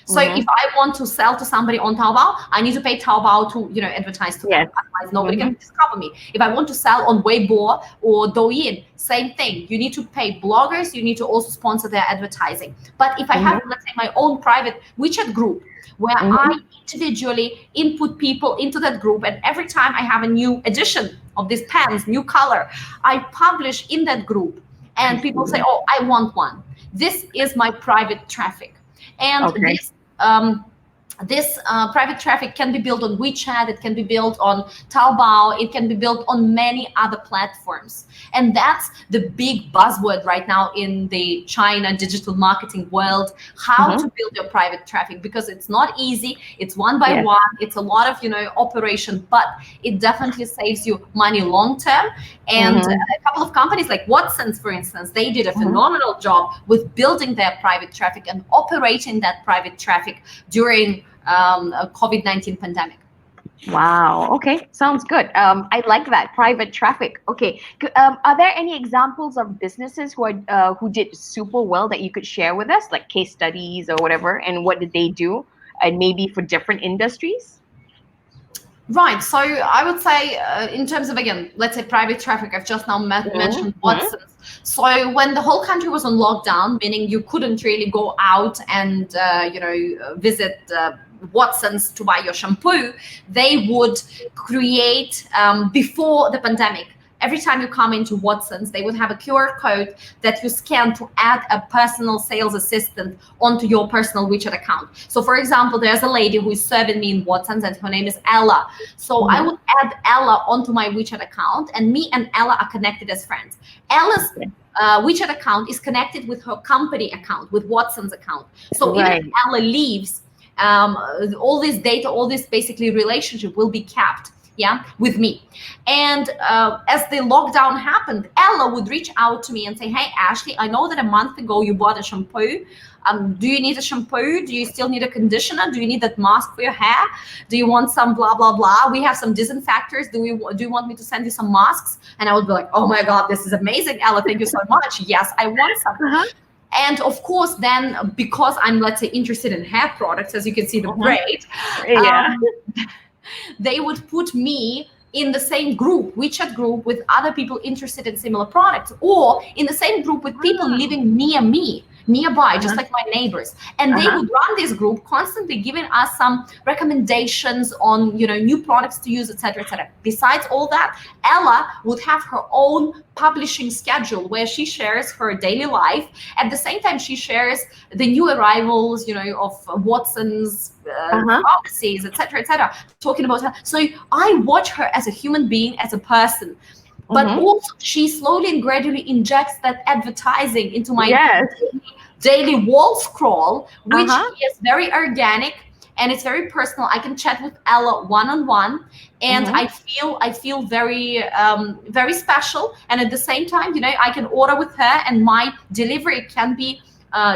So if I want to sell to somebody on Taobao, I need to pay Taobao to, you know, advertise to them. Otherwise, nobody can discover me. If I want to sell on Weibo or Douyin, same thing. You need to pay bloggers. You need to also sponsor their advertising. But if I have, let's say, my own private WeChat group, where I individually input people into that group, and every time I have a new edition of these pens, new color, I publish in that group, and people say, oh, I want one. This is my private traffic. And this private traffic can be built on WeChat, it can be built on Taobao, it can be built on many other platforms. And that's the big buzzword right now in the China digital marketing world, how to build your private traffic, because it's not easy, it's one by one, it's a lot of, you know, operation, but it definitely saves you money long term. And a couple of companies like Watson's, for instance, they did a phenomenal job with building their private traffic and operating that private traffic during COVID-19 pandemic. Wow. Okay. Sounds good. I like that private traffic. Okay. Are there any examples of businesses who did super well that you could share with us, like case studies or whatever, and what did they do, and maybe for different industries? Right. So I would say in terms of, again, let's say private traffic, I've just now mentioned Watson's. So when the whole country was on lockdown, meaning you couldn't really go out and, you know, visit Watson's to buy your shampoo, they would create, before the pandemic, every time you come into Watson's, they would have a QR code that you scan to add a personal sales assistant onto your personal WeChat account. So for example, there's a lady who is serving me in Watson's and her name is Ella. So I would add Ella onto my WeChat account, and me and Ella are connected as friends. Ella's WeChat account is connected with her company account, with Watson's account. So even if Ella leaves, all this data, all this basically relationship will be kept with me. And as the lockdown happened, Ella would reach out to me and say, hey, Ashley, I know that a month ago you bought a shampoo. Do you need a shampoo? Do you still need a conditioner? Do you need that mask for your hair? Do you want some blah, blah, blah? We have some disinfectors. Do you want me to send you some masks? And I would be like, oh my God, this is amazing, Ella. Thank you so much. Yes, I want some. And of course, then because I'm, let's say, interested in hair products, as you can see the braid, they would put me in the same group, WeChat group, with other people interested in similar products, or in the same group with people living near me, nearby, just like my neighbors. And they would run this group, constantly giving us some recommendations on, you know, new products to use, etc., etc. Besides all that, Ella would have her own publishing schedule where she shares her daily life. At the same time, she shares the new arrivals, you know, of Watson's, pharmacies, etc., etc., talking about her. So I watch her as a human being, as a person. But also she slowly and gradually injects that advertising into my daily wall scroll, which is very organic and it's very personal. I can chat with Ella one-on-one, and I feel very very special. And at the same time, you know, I can order with her, and my delivery can be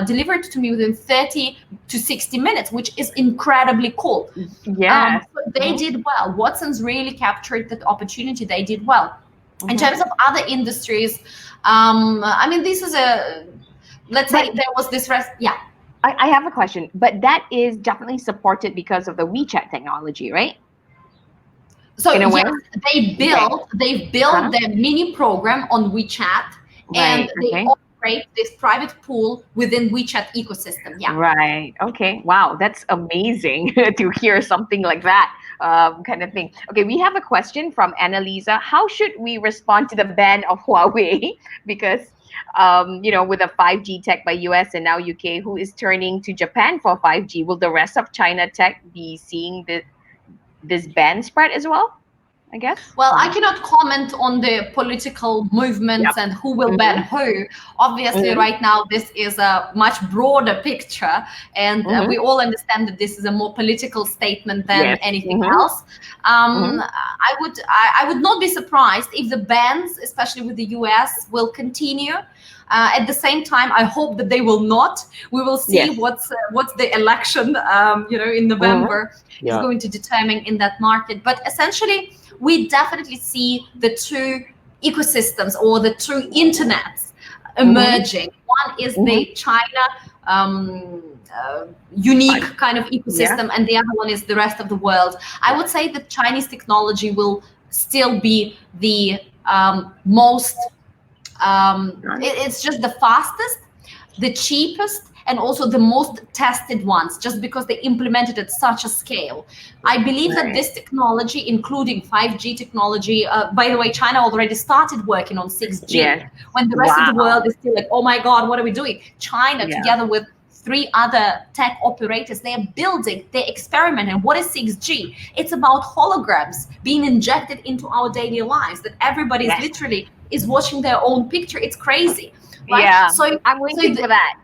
delivered to me within 30 to 60 minutes, which is incredibly cool. So they did well. Watson's really captured that opportunity. They did well. In terms of other industries, I mean, this is a, let's say there was this I have a question, but that is definitely supported because of the WeChat technology, right? So in a way, they've built their mini program on WeChat, and they operate this private pool within WeChat ecosystem. Right. Okay. Wow, that's amazing to hear something like that. Kind of thing. Okay, we have a question from Annalisa. How should we respond to the ban of Huawei? Because, you know, with a 5G tech by US and now UK, who is turning to Japan for 5G, will the rest of China tech be seeing this ban spread as well? I guess. Well, I cannot comment on the political movements and who will ban who. Obviously, right now, this is a much broader picture, and we all understand that this is a more political statement than anything else. I would not be surprised if the bans, especially with the US, will continue. At the same time, I hope that they will not. We will see what's the election, you know, in November is going to determine in that market. But essentially, we definitely see the two ecosystems or the two internets emerging. One is the China unique kind of ecosystem, and the other one is the rest of the world. I would say that Chinese technology will still be the most, it's just the fastest, the cheapest, and also the most tested ones, just because they implemented at such a scale. I believe that this technology, including 5G technology, by the way, China already started working on 6G, when the rest of the world is still like, oh my God, what are we doing? China, together with 3 other tech operators, they are building, they experiment. And what is 6G? It's about holograms being injected into our daily lives, that everybody is literally is watching their own picture. It's crazy. Right? Yeah, so I'm waiting for that.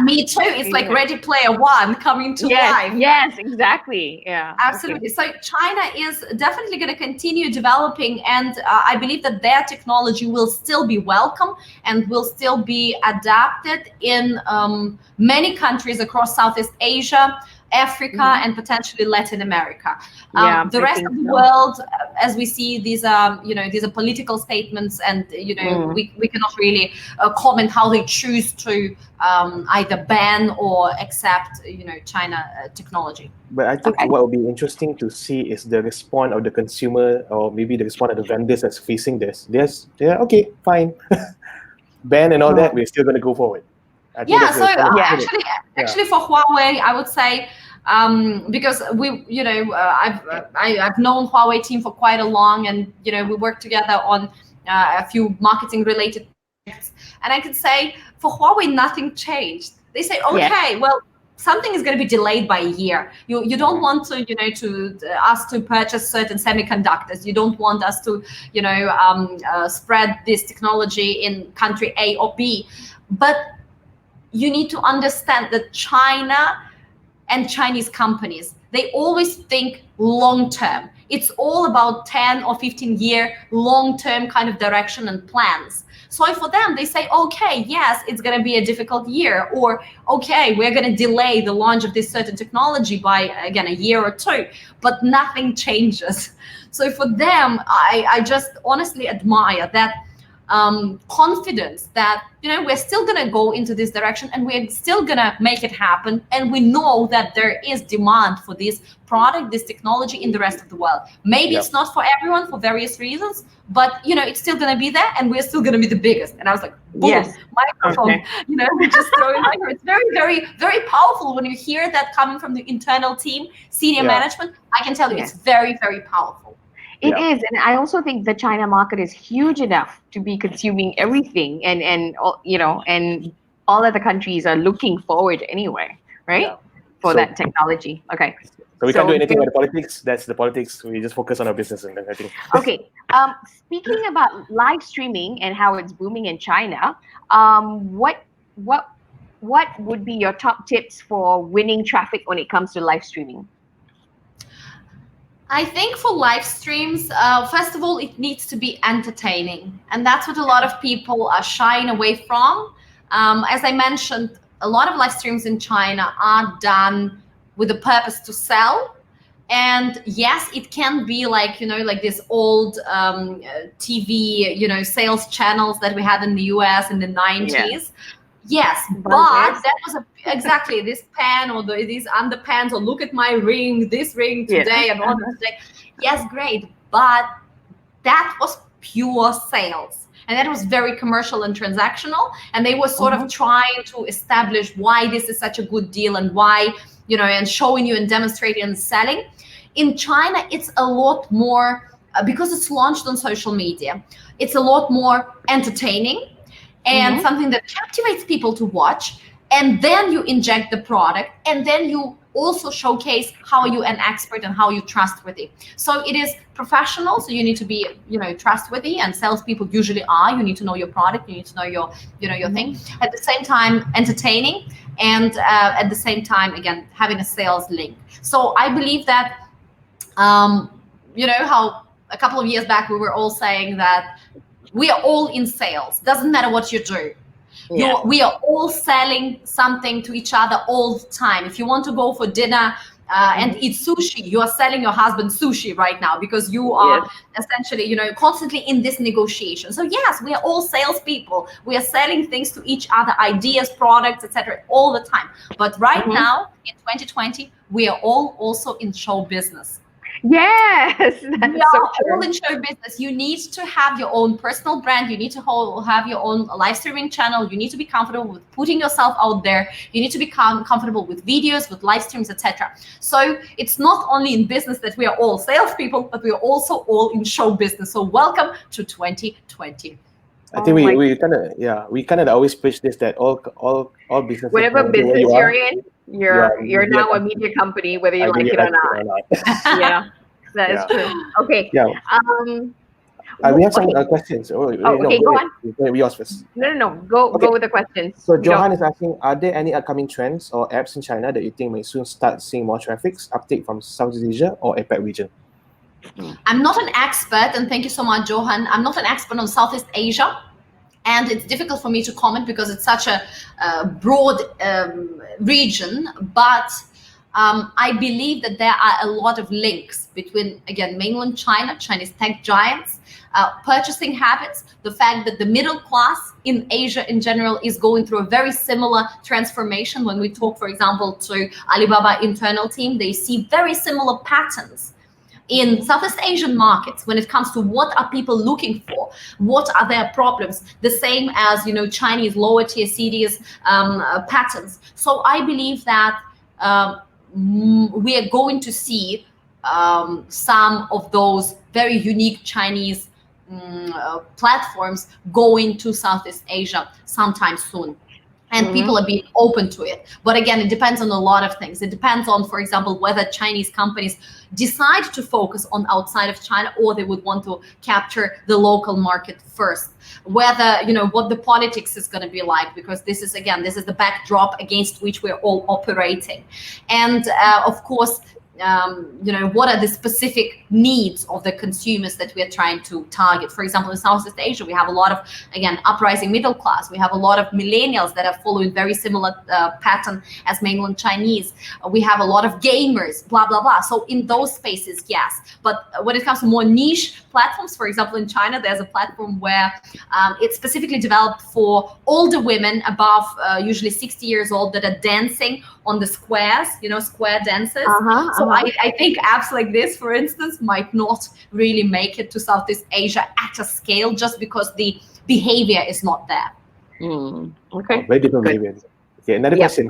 Me too. It's like Ready Player One coming to life. Yes, exactly. Yeah, absolutely. So China is definitely going to continue developing, and I believe that their technology will still be welcome and will still be adapted in many countries across Southeast Asia, Africa, and potentially Latin America. The rest of the world, as we see, these are political statements, and we cannot really comment how they choose to either ban or accept China technology. But I think what will be interesting to see is the response of the consumer, or maybe the response of the vendors that's facing this. They're okay, fine, ban and all that. We're still going to go forward. Actually, for Huawei, I would say, because I've known Huawei team for quite a long, and we work together on a few marketing related projects, and I could say for Huawei nothing changed. They say, okay, well, something is going to be delayed by a year. You don't want to us to purchase certain semiconductors. You don't want us to spread this technology in country A or B, but you need to understand that China and Chinese companies, they always think long term. It's all about 10 or 15 year long term kind of direction and plans. So for them, they say, okay, yes, it's going to be a difficult year, or okay, we're going to delay the launch of this certain technology by, again, a year or 2, but nothing changes. So for them, I just honestly admire that confidence that we're still going to go into this direction, and we're still going to make it happen, and we know that there is demand for this product, this technology in the rest of the world. Maybe it's not for everyone for various reasons, but it's still going to be there, and we're still going to be the biggest. And I was like, boom, microphone, just throwing microphone. It's very, very, very powerful when you hear that coming from the internal team, senior management. I can tell you it's very, very powerful. It is, and I also think the China market is huge enough to be consuming everything, and all other countries are looking forward anyway, right? For that technology. Okay. So we can't do anything about the politics. That's the politics. We just focus on our business, and I think. Okay. Speaking about live streaming and how it's booming in China, what would be your top tips for winning traffic when it comes to live streaming? I think for live streams, first of all, it needs to be entertaining. And that's what a lot of people are shying away from. As I mentioned, a lot of live streams in China are done with the purpose to sell. And yes, it can be like, like this old TV, sales channels that we had in the US in the 90s. Yes, but that was exactly this pen or these underpants, or look at my ring, this ring today and all today. Yes, great, but that was pure sales, and that was very commercial and transactional, and they were sort of trying to establish why this is such a good deal, and why, and showing you and demonstrating and selling. In China, it's a lot more, because it's launched on social media, it's a lot more entertaining, and something that captivates people to watch, and then you inject the product, and then you also showcase how you an expert and how you trustworthy. So it is professional, so you need to be, trustworthy, and salespeople usually are. You need to know your product, you need to know your, your thing. At the same time, entertaining, and at the same time, again, having a sales link. So I believe that, how a couple of years back we were all saying that we are all in sales. Doesn't matter what you do. We are all selling something to each other all the time. If you want to go for dinner and eat sushi, you are selling your husband sushi right now because you are essentially, constantly in this negotiation. So yes, we are all salespeople. We are selling things to each other, ideas, products, etc., all the time. But right now in 2020, we are all also in show business. Yes, that's we so are true. all in show business. You need to have your own personal brand. You need to have your own live streaming channel. You need to be comfortable with putting yourself out there. You need to be comfortable with videos, with live streams, etc. So it's not only in business that we are all salespeople, but we are also all in show business. So welcome to 2020. I think we kind of always preach this, that all businesses, whatever business you're in, you're now a media company, whether you like it or not. Yeah, that is true. Okay. Yeah. We have some questions. Okay, go on. Yours first. No. Go with the questions. So Johan is asking, are there any upcoming trends or apps in China that you think may soon start seeing more uptake from Southeast Asia or APAC region? I'm not an expert, and thank you so much, Johan. I'm not an expert on Southeast Asia, and it's difficult for me to comment because it's such a broad region. But I believe that there are a lot of links between, again, mainland China, Chinese tech giants, purchasing habits, the fact that the middle class in Asia in general is going through a very similar transformation. When we talk, for example, to Alibaba internal team, they see very similar patterns in Southeast Asian markets when it comes to what are people looking for, what are their problems, the same as Chinese lower tier cities patterns. So I believe that we are going to see some of those very unique Chinese platforms going to Southeast Asia sometime soon. And people are being open to it. But again, it depends on a lot of things. It depends on, for example, whether Chinese companies decide to focus on outside of China, or they would want to capture the local market first. Whether, what the politics is going to be like, because this is the backdrop against which we're all operating. And of course, what are the specific needs of the consumers that we are trying to target. For example, in Southeast Asia, we have a lot of, again, uprising middle class. We have a lot of millennials that are following very similar pattern as mainland Chinese. We have a lot of gamers, blah, blah, blah. So in those spaces, yes. But when it comes to more niche platforms, for example, in China, there's a platform where it's specifically developed for older women above usually 60 years old that are dancing on the squares, square dances. So I think apps like this, for instance, might not really make it to Southeast Asia at a scale just because the behavior is not there. Okay. Very different behavior. Okay, another question.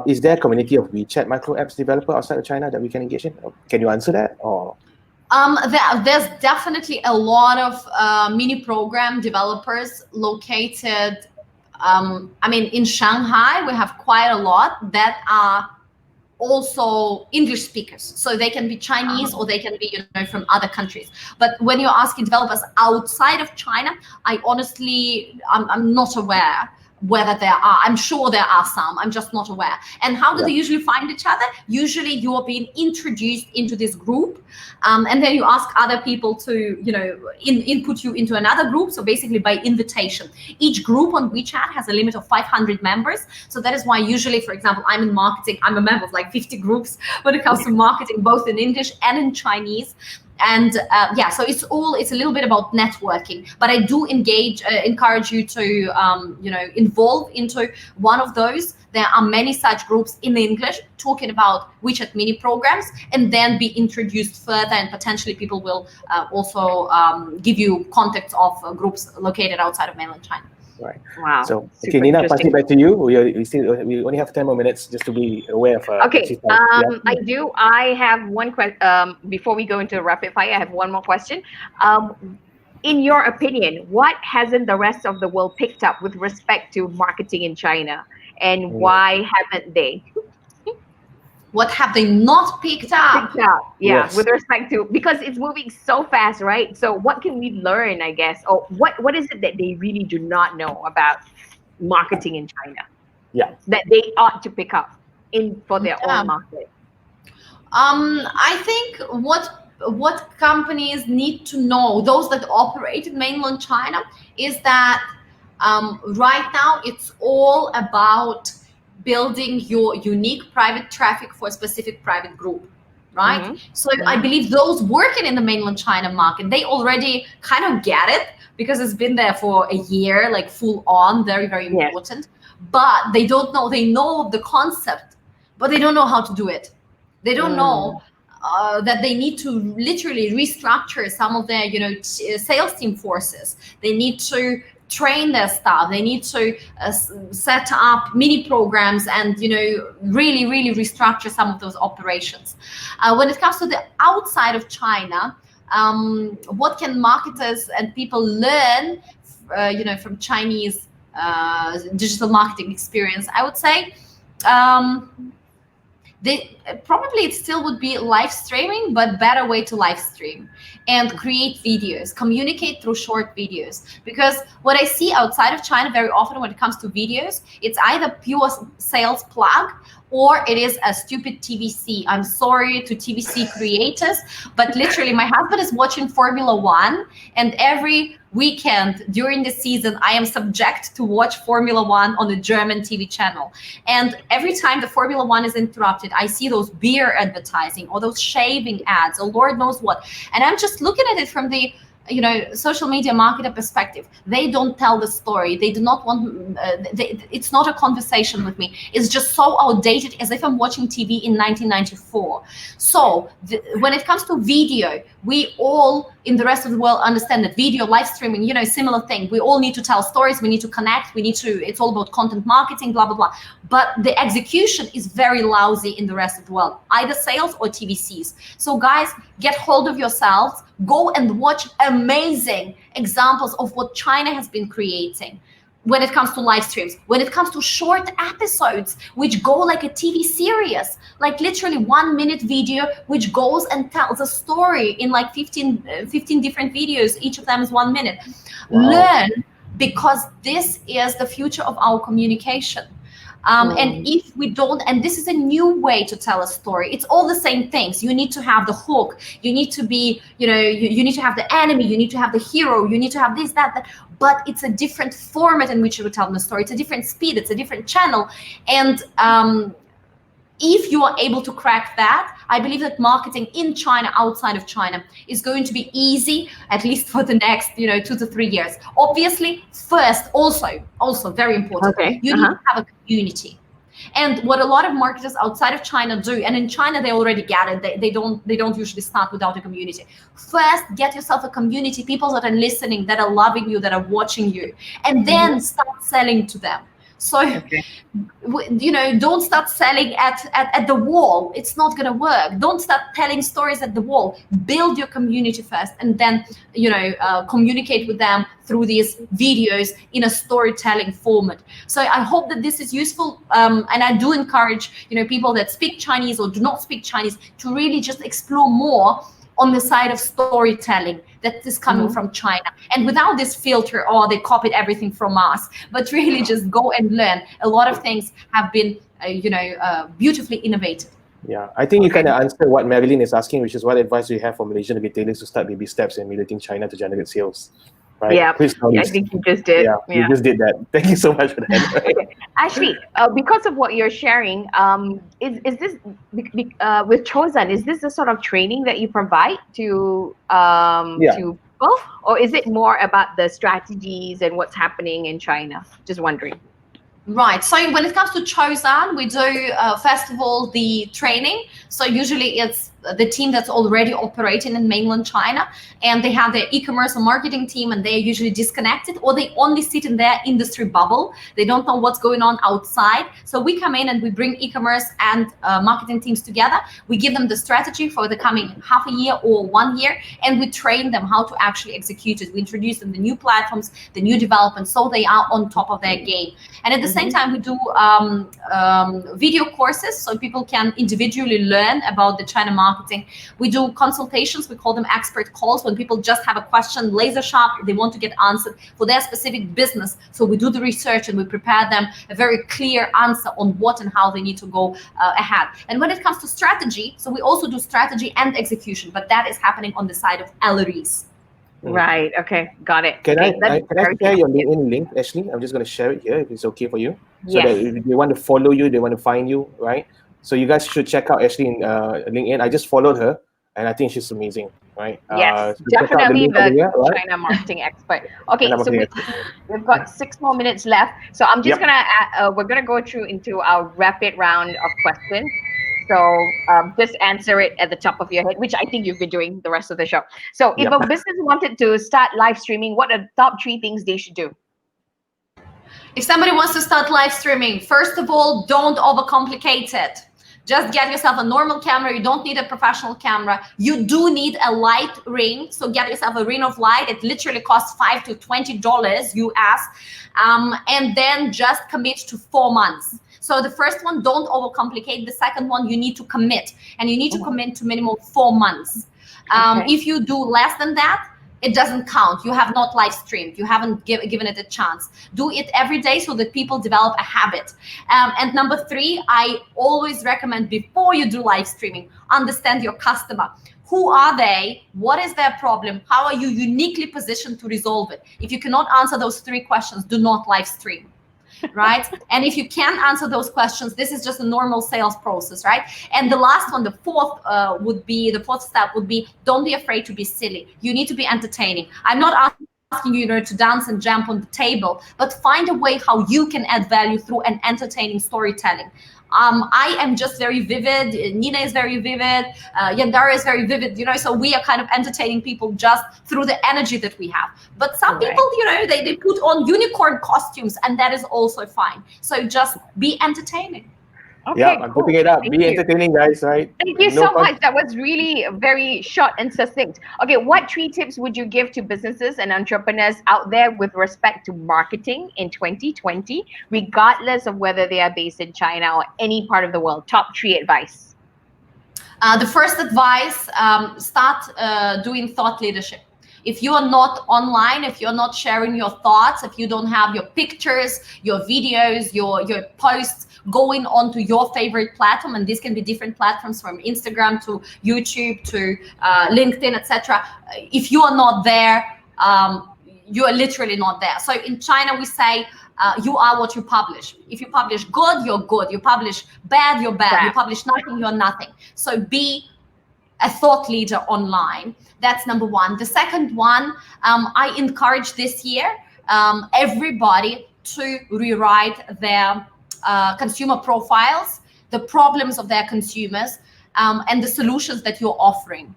Is there a community of WeChat micro apps developer outside of China that we can engage in? Can you answer that? Or there's definitely a lot of mini program developers located. In Shanghai, we have quite a lot that are also English speakers. So they can be Chinese or they can be, from other countries. But when you're asking developers outside of China, I'm not aware whether there are. I'm sure there are some. I'm just not aware. And how do they usually find each other? Usually you are being introduced into this group, and then you ask other people to, input you into another group. So basically by invitation. Each group on WeChat has a limit of 500 members. So that is why usually, for example, I'm in marketing. I'm a member of like 50 groups when it comes to marketing, both in English and in Chinese. And so it's a little bit about networking, but I do encourage you to, involve into one of those. There are many such groups in English talking about WeChat mini programs, and then be introduced further, and potentially people will also give you contacts of groups located outside of mainland China. Right. Wow. So, okay, Nina, pass it back to you. We only have 10 more minutes just to be aware of. Okay. I have one question. Before we go into rapid fire, I have one more question. In your opinion, what hasn't the rest of the world picked up with respect to marketing in China, and why haven't they? What have they not picked up? With respect to, because it's moving so fast, right? So what can we learn, I guess, or what is it that they really do not know about marketing in China? Yeah, that they ought to pick up for their own market. I think what companies need to know, those that operate in mainland China, is that right now it's all about building your unique private traffic for a specific private group, right? Mm-hmm. So I believe those working in the mainland China market, they already kind of get it because it's been there for a year, like full on, very, very important. But they don't know, they know the concept, but they don't know how to do it. They don't know that they need to literally restructure some of their, sales team forces. They need to train their staff. They need to set up mini programs and, really, really restructure some of those operations. When it comes to the outside of China, what can marketers and people learn, from Chinese digital marketing experience? I would say probably it still would be live streaming, but better way to live stream and create videos, communicate through short videos. Because what I see outside of China very often when it comes to videos, it's either pure sales plug or it is a stupid TVC. I'm sorry to TVC creators, but literally my husband is watching Formula One, and every weekend during the season, I am subject to watch Formula One on the German TV channel. And every time the Formula One is interrupted, I see those beer advertising or those shaving ads or Lord knows what. And I'm just looking at it from the social media marketer perspective. They don't tell the story. They do not want, it's not a conversation with me. It's just so outdated, as if I'm watching TV in 1994. So when it comes to video, we all in the rest of the world understand that video, live streaming, similar thing. We all need to tell stories. We need to connect. It's all about content marketing, blah, blah, blah. But the execution is very lousy in the rest of the world, either sales or TVCs. So guys, get hold of yourselves. Go and watch amazing examples of what China has been creating when it comes to live streams, when it comes to short episodes, which go like a TV series, like literally 1 minute video, which goes and tells a story in like 15 different videos. Each of them is 1 minute. Wow. Learn, because this is the future of our communication. And if we don't, and this is a new way to tell a story, it's all the same things. You need to have the hook. You need to be, you need to have the enemy. You need to have the hero. You need to have this, that. But it's a different format in which you would tell the story. It's a different speed. It's a different channel. And if you are able to crack that, I believe that marketing in China, outside of China, is going to be easy, at least for the next, 2 to 3 years. Obviously, first, also very important, you need to have a community. And what a lot of marketers outside of China do, and in China they already get it, they don't usually start without a community. First, get yourself a community, people that are listening, that are loving you, that are watching you, and then start selling to them. So, don't start selling at the wall. It's not going to work. Don't start telling stories at the wall. Build your community first, and then, communicate with them through these videos in a storytelling format. So I hope that this is useful. And I do encourage, people that speak Chinese or do not speak Chinese to really just explore more on the side of storytelling that is coming from China. And without this filter, they copied everything from us, but really just go and learn. A lot of things have been, beautifully innovated. Yeah, I think you kind of answered what Marilyn is asking, which is what advice do you have for Malaysian retailers to start baby steps in emulating China to generate sales? Right? Yeah, I think you just did. Yeah, you just did that. Thank you so much for that. Ashley, because of what you're sharing, is this with Chosen? Is this the sort of training that you provide to people, or is it more about the strategies and what's happening in China? Just wondering. Right. So when it comes to Chosen, we do first of all the training. So usually it's the team that's already operating in mainland China, and they have their e-commerce and marketing team, and they're usually disconnected, or they only sit in their industry bubble. They don't know what's going on outside. So we come in and we bring e-commerce and marketing teams together. We give them the strategy for the coming half a year or 1 year, and we train them how to actually execute it. We introduce them the new platforms, the new developments, so they are on top of their game. And at the same time, we do video courses, so people can individually learn about the China marketing. We do consultations. We call them expert calls, when people just have a question, laser sharp, they want to get answered for their specific business. So we do the research and we prepare them a very clear answer on what and how they need to go ahead. And when it comes to strategy, so we also do strategy and execution, but that is happening on the side of LREs. Right. Okay. Got it. Can Okay, I that's very share your thank you. LinkedIn link, Ashley? I'm just going to share it here if it's okay for you. So that Yes. if they want to follow you, they want to find you, right? So you guys should check out Ashley in LinkedIn. I just followed her, and I think she's amazing, right? Yes, So check out the definitely link over the here, right? China marketing expert. And Okay, I'm so okay. we've got 6 more minutes left. So I'm just Yep. gonna we're gonna go through into our rapid round of questions. So just answer it at the top of your head, which I think you've been doing the rest of the show. So if Yep. a business wanted to start live streaming, what are the top 3 things they should do? If somebody wants to start live streaming, first of all, don't overcomplicate it. Just get yourself a normal camera. You don't need a professional camera. You do need a light ring. So get yourself a ring of light. It literally costs $5 to $20 US. And then just commit to 4 months. So the first one, don't overcomplicate. The second one, you need to commit. And you need to commit to minimum 4 months. If you do less than that, it doesn't count. You have not live streamed. You haven't given it a chance. Do it every day so that people develop a habit. And number 3, I always recommend before you do live streaming, understand your customer. Who are they? What is their problem? How are you uniquely positioned to resolve it? If you cannot answer those 3 questions, do not live stream. Right? And if you can't answer those questions, this is just a normal sales process, right? And the last one, the fourth step would be, don't be afraid to be silly. You need to be entertaining. I'm not asking you, to dance and jump on the table, but find a way how you can add value through an entertaining storytelling. I am just very vivid. Nina is very vivid. Yandara is very vivid. So we are kind of entertaining people just through the energy that we have. But some people, they put on unicorn costumes, and that is also fine. So just be entertaining. Okay, yeah, I'm putting it up. Be entertaining, guys, right? Thank you so much. That was really very short and succinct. Okay, what 3 tips would you give to businesses and entrepreneurs out there with respect to marketing in 2020, regardless of whether they are based in China or any part of the world? Top 3 advice. The first advice, start doing thought leadership. If you are not online, if you're not sharing your thoughts, if you don't have your pictures, your videos, your posts going onto your favorite platform, and this can be different platforms from Instagram to YouTube to LinkedIn, etc. If you are not there, you are literally not there. So in China, we say, you are what you publish. If you publish good, you're good. You publish bad, you're bad. You publish nothing, you're nothing. So be a thought leader online. That's number 1. The second one, I encourage this year everybody to rewrite their consumer profiles, the problems of their consumers, and the solutions that you're offering.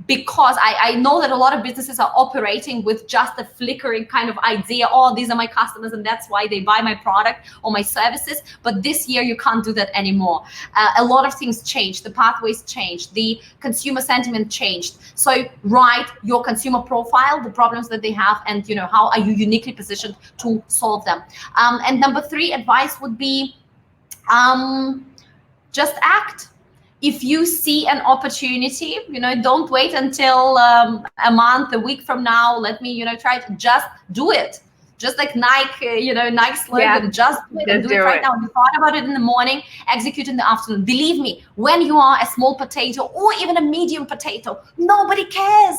Because I know that a lot of businesses are operating with just a flickering kind of idea, oh, these are my customers and that's why they buy my product or my services. But this year you can't do that anymore. A lot of things changed. The pathways changed. The consumer sentiment changed. So write your consumer profile, the problems that they have, and how are you uniquely positioned to solve them. And number 3 advice would be just act. If you see an opportunity, don't wait until a month, a week from now. Let me, try to just do it. Just like Nike, Nike's slogan, just do it and do it right now. You thought about it in the morning, execute in the afternoon. Believe me, when you are a small potato or even a medium potato, nobody cares.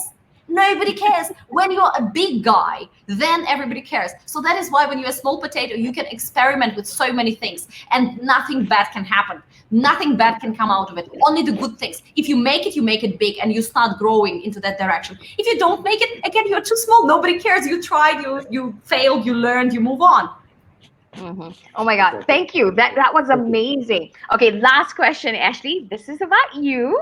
Nobody cares. When you're a big guy, then everybody cares. So that is why when you're a small potato, you can experiment with so many things and nothing bad can happen. Nothing bad can come out of it. Only the good things. If you make it big and you start growing into that direction. If you don't make it, again, you're too small. Nobody cares. You tried, you failed, you learned, you move on. Oh my God, thank you. That was amazing. Okay, last question, Ashley. This is about you.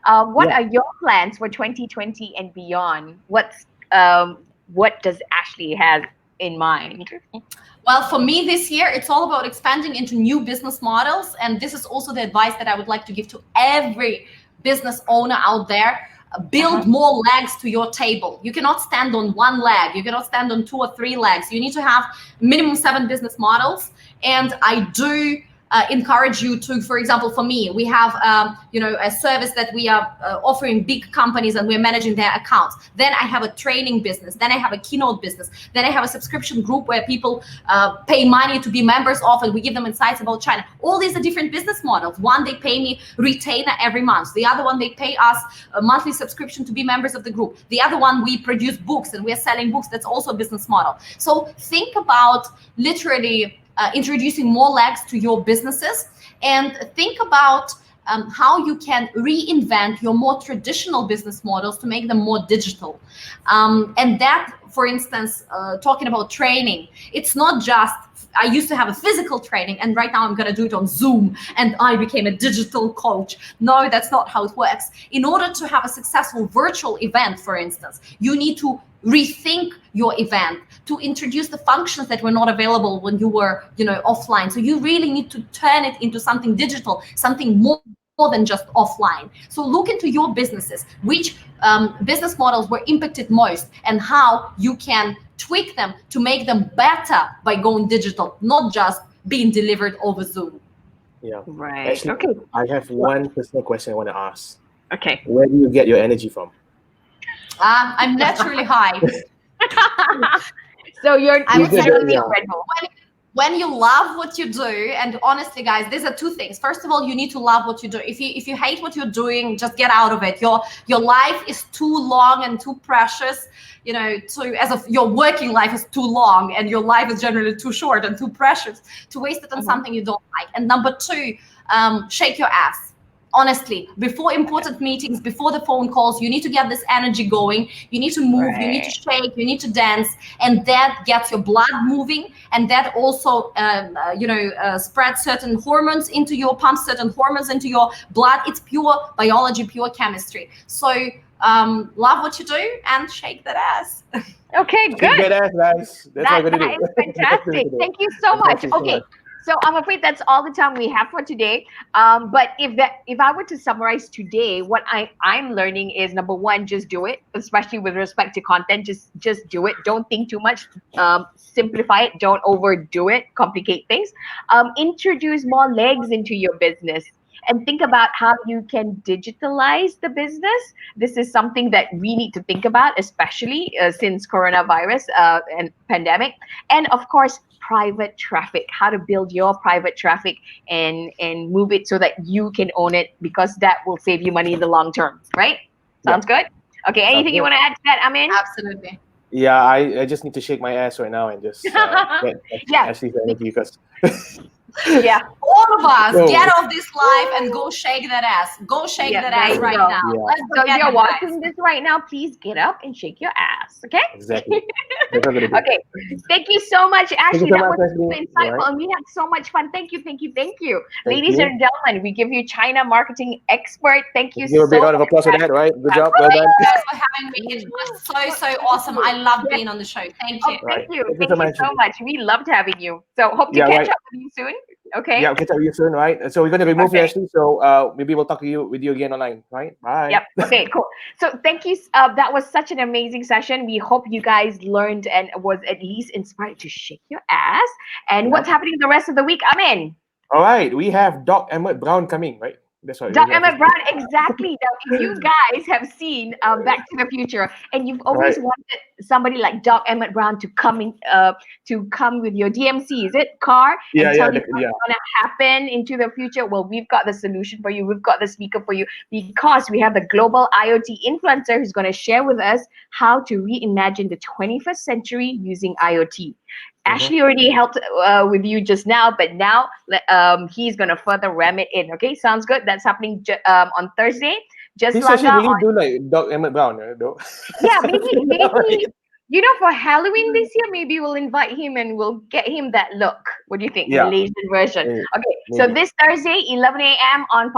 What are your plans for 2020 and beyond? What does Ashley have in mind? Well, for me this year, it's all about expanding into new business models. And this is also the advice that I would like to give to every business owner out there. Build more legs to your table. You cannot stand on 1 leg. You cannot stand on 2 or 3 legs. You need to have minimum 7 business models. And I do encourage you to, for example, for me, we have a service that we are offering big companies and we're managing their accounts. Then I have a training business. Then I have a keynote business. Then I have a subscription group where people pay money to be members of, and we give them insights about China. All these are different business models. One, they pay me retainer every month. The other one, they pay us a monthly subscription to be members of the group. The other one, we produce books and we're selling books. That's also a business model. So think about literally introducing more legs to your businesses, and think about how you can reinvent your more traditional business models to make them more digital. And that, for instance, talking about training, it's not just, I used to have a physical training and right now I'm going to do it on Zoom and I became a digital coach. No, that's not how it works. In order to have a successful virtual event, for instance, you need to rethink your event, to introduce the functions that were not available when you were, offline. So you really need to turn it into something digital, something more than just offline. So look into your businesses, which business models were impacted most, and how you can tweak them to make them better by going digital, not just being delivered over Zoom. Yeah. Right. Actually, Okay. I have one personal question I want to ask. Okay. Where do you get your energy from? I'm naturally high. So you're naturally yeah. when you love what you do, and honestly, guys, these are two things. First of all, you need to love what you do. If you hate what you're doing, just get out of it. Your life is too long and too precious. Your working life is too long, and your life is generally too short and too precious to waste it on something you don't like. And number two, shake your ass. Honestly, before important meetings, before the phone calls, you need to get this energy going. You need to move, you need to shake, you need to dance, and that gets your blood moving, and that also, spreads certain hormones into your, pumps certain hormones into your blood. It's pure biology, pure chemistry. So love what you do and shake that ass. Okay, good. Shake that ass, guys. That's what we're That going to do. is fantastic. Thank you so much. Okay. So I'm afraid that's all the time we have for today. But if I were to summarize today, what I'm learning is, number one, just do it, especially with respect to content. Just do it. Don't think too much. Simplify it. Don't overdo it. Complicate things. Introduce more legs into your business. And think about how you can digitalize the business. This is something that we need to think about, especially since coronavirus and pandemic. And of course, private traffic, how to build your private traffic and move it so that you can own it, because that will save you money in the long term, right? Sounds good? Okay, anything you want to add to that, Amin? Absolutely. Yeah, I just need to shake my ass right now and just get Ashley's energy, because yeah, all of us get off this live and go shake that ass. Go shake that ass right now. Yeah. Let's So if you're guys. watching this right now, please get up and shake your ass, okay? Exactly. That's what I'm gonna do. Okay, thank you so much, Ashley. you so That much, was so Ashley. insightful, Right. and we had so much fun. Thank you. Thank Ladies you. and gentlemen, we give you China marketing expert. Thank you Give a big so round of much. applause for that, right? Good job. Well Thank done. you guys for having me. It was so awesome. I love being on the show. Thank you. Oh, thank you. Right. Thank you so much. We loved having you. So hope to Yeah, catch right. up with you soon. Okay. Yeah, we'll catch up with you soon, right? So we're gonna remove you, Okay. Ashley. So maybe we'll talk with you again online, right? Bye. Yep. Okay, cool. So thank you. That was such an amazing session. We hope you guys learned and was at least inspired to shake your ass. And what's happening the rest of the week? I'm in. All right, we have Doc Emmett Brown coming, right? That's what. Doc Emmett Brown, exactly. Now, if you guys have seen Back to the Future, and you've always wanted somebody like Doc Emmett Brown to come in, to come with your DMC, is it car, and tell you what's going to happen into the future? Well, we've got the solution for you. We've got the speaker for you, because we have the global IoT influencer who's going to share with us how to reimagine the 21st century using IoT. Ashley already helped with you just now, but now he's going to further ram it in. Okay, sounds good. That's happening on Thursday. He's actually really do like Doc Emmett Brown, though. Yeah, maybe for Halloween this year, maybe we'll invite him and we'll get him that look. What do you think? The Malaysian version. Okay, so this Thursday, 11 a.m. on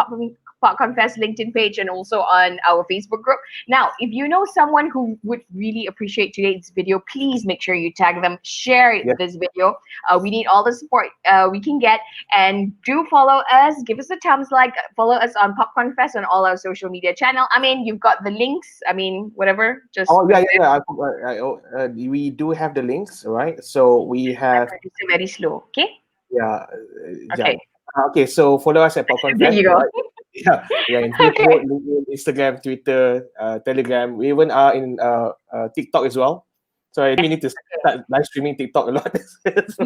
POPCONfest LinkedIn page and also on our Facebook group. Now, if you know someone who would really appreciate today's video, please make sure you tag them, share this video. We need all the support we can get, and do follow us. Give us a thumbs like. Follow us on POPCONfest on all our social media channel. I mean, you've got the links. I mean, whatever. Just we do have the links, right? So we have. It's very slow. Okay. Yeah. Okay. Okay, so follow us at POPCONfest. There you go. Right? Yeah, we are in Facebook, LinkedIn, Instagram, Twitter, Telegram. We even are in TikTok as well. So I think we need to start live streaming TikTok a lot.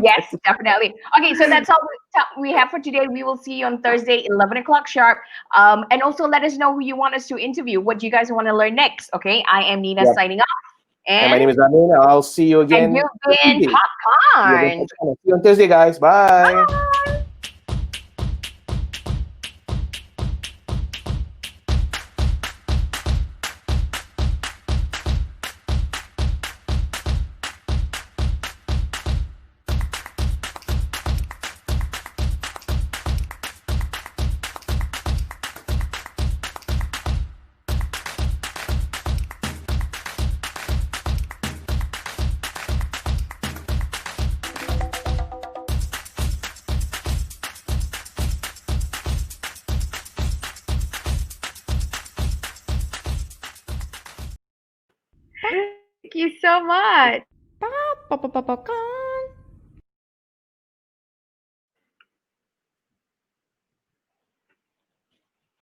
Yes, definitely. Okay, so that's all we have for today. We will see you on Thursday, 11 o'clock sharp. And also let us know who you want us to interview. What do you guys want to learn next? Okay, I am Nina signing off. And my name is Amin. I'll see you again. And you've been Popcorn. See you on Thursday, guys. Bye. Thank you so much. Popcorn.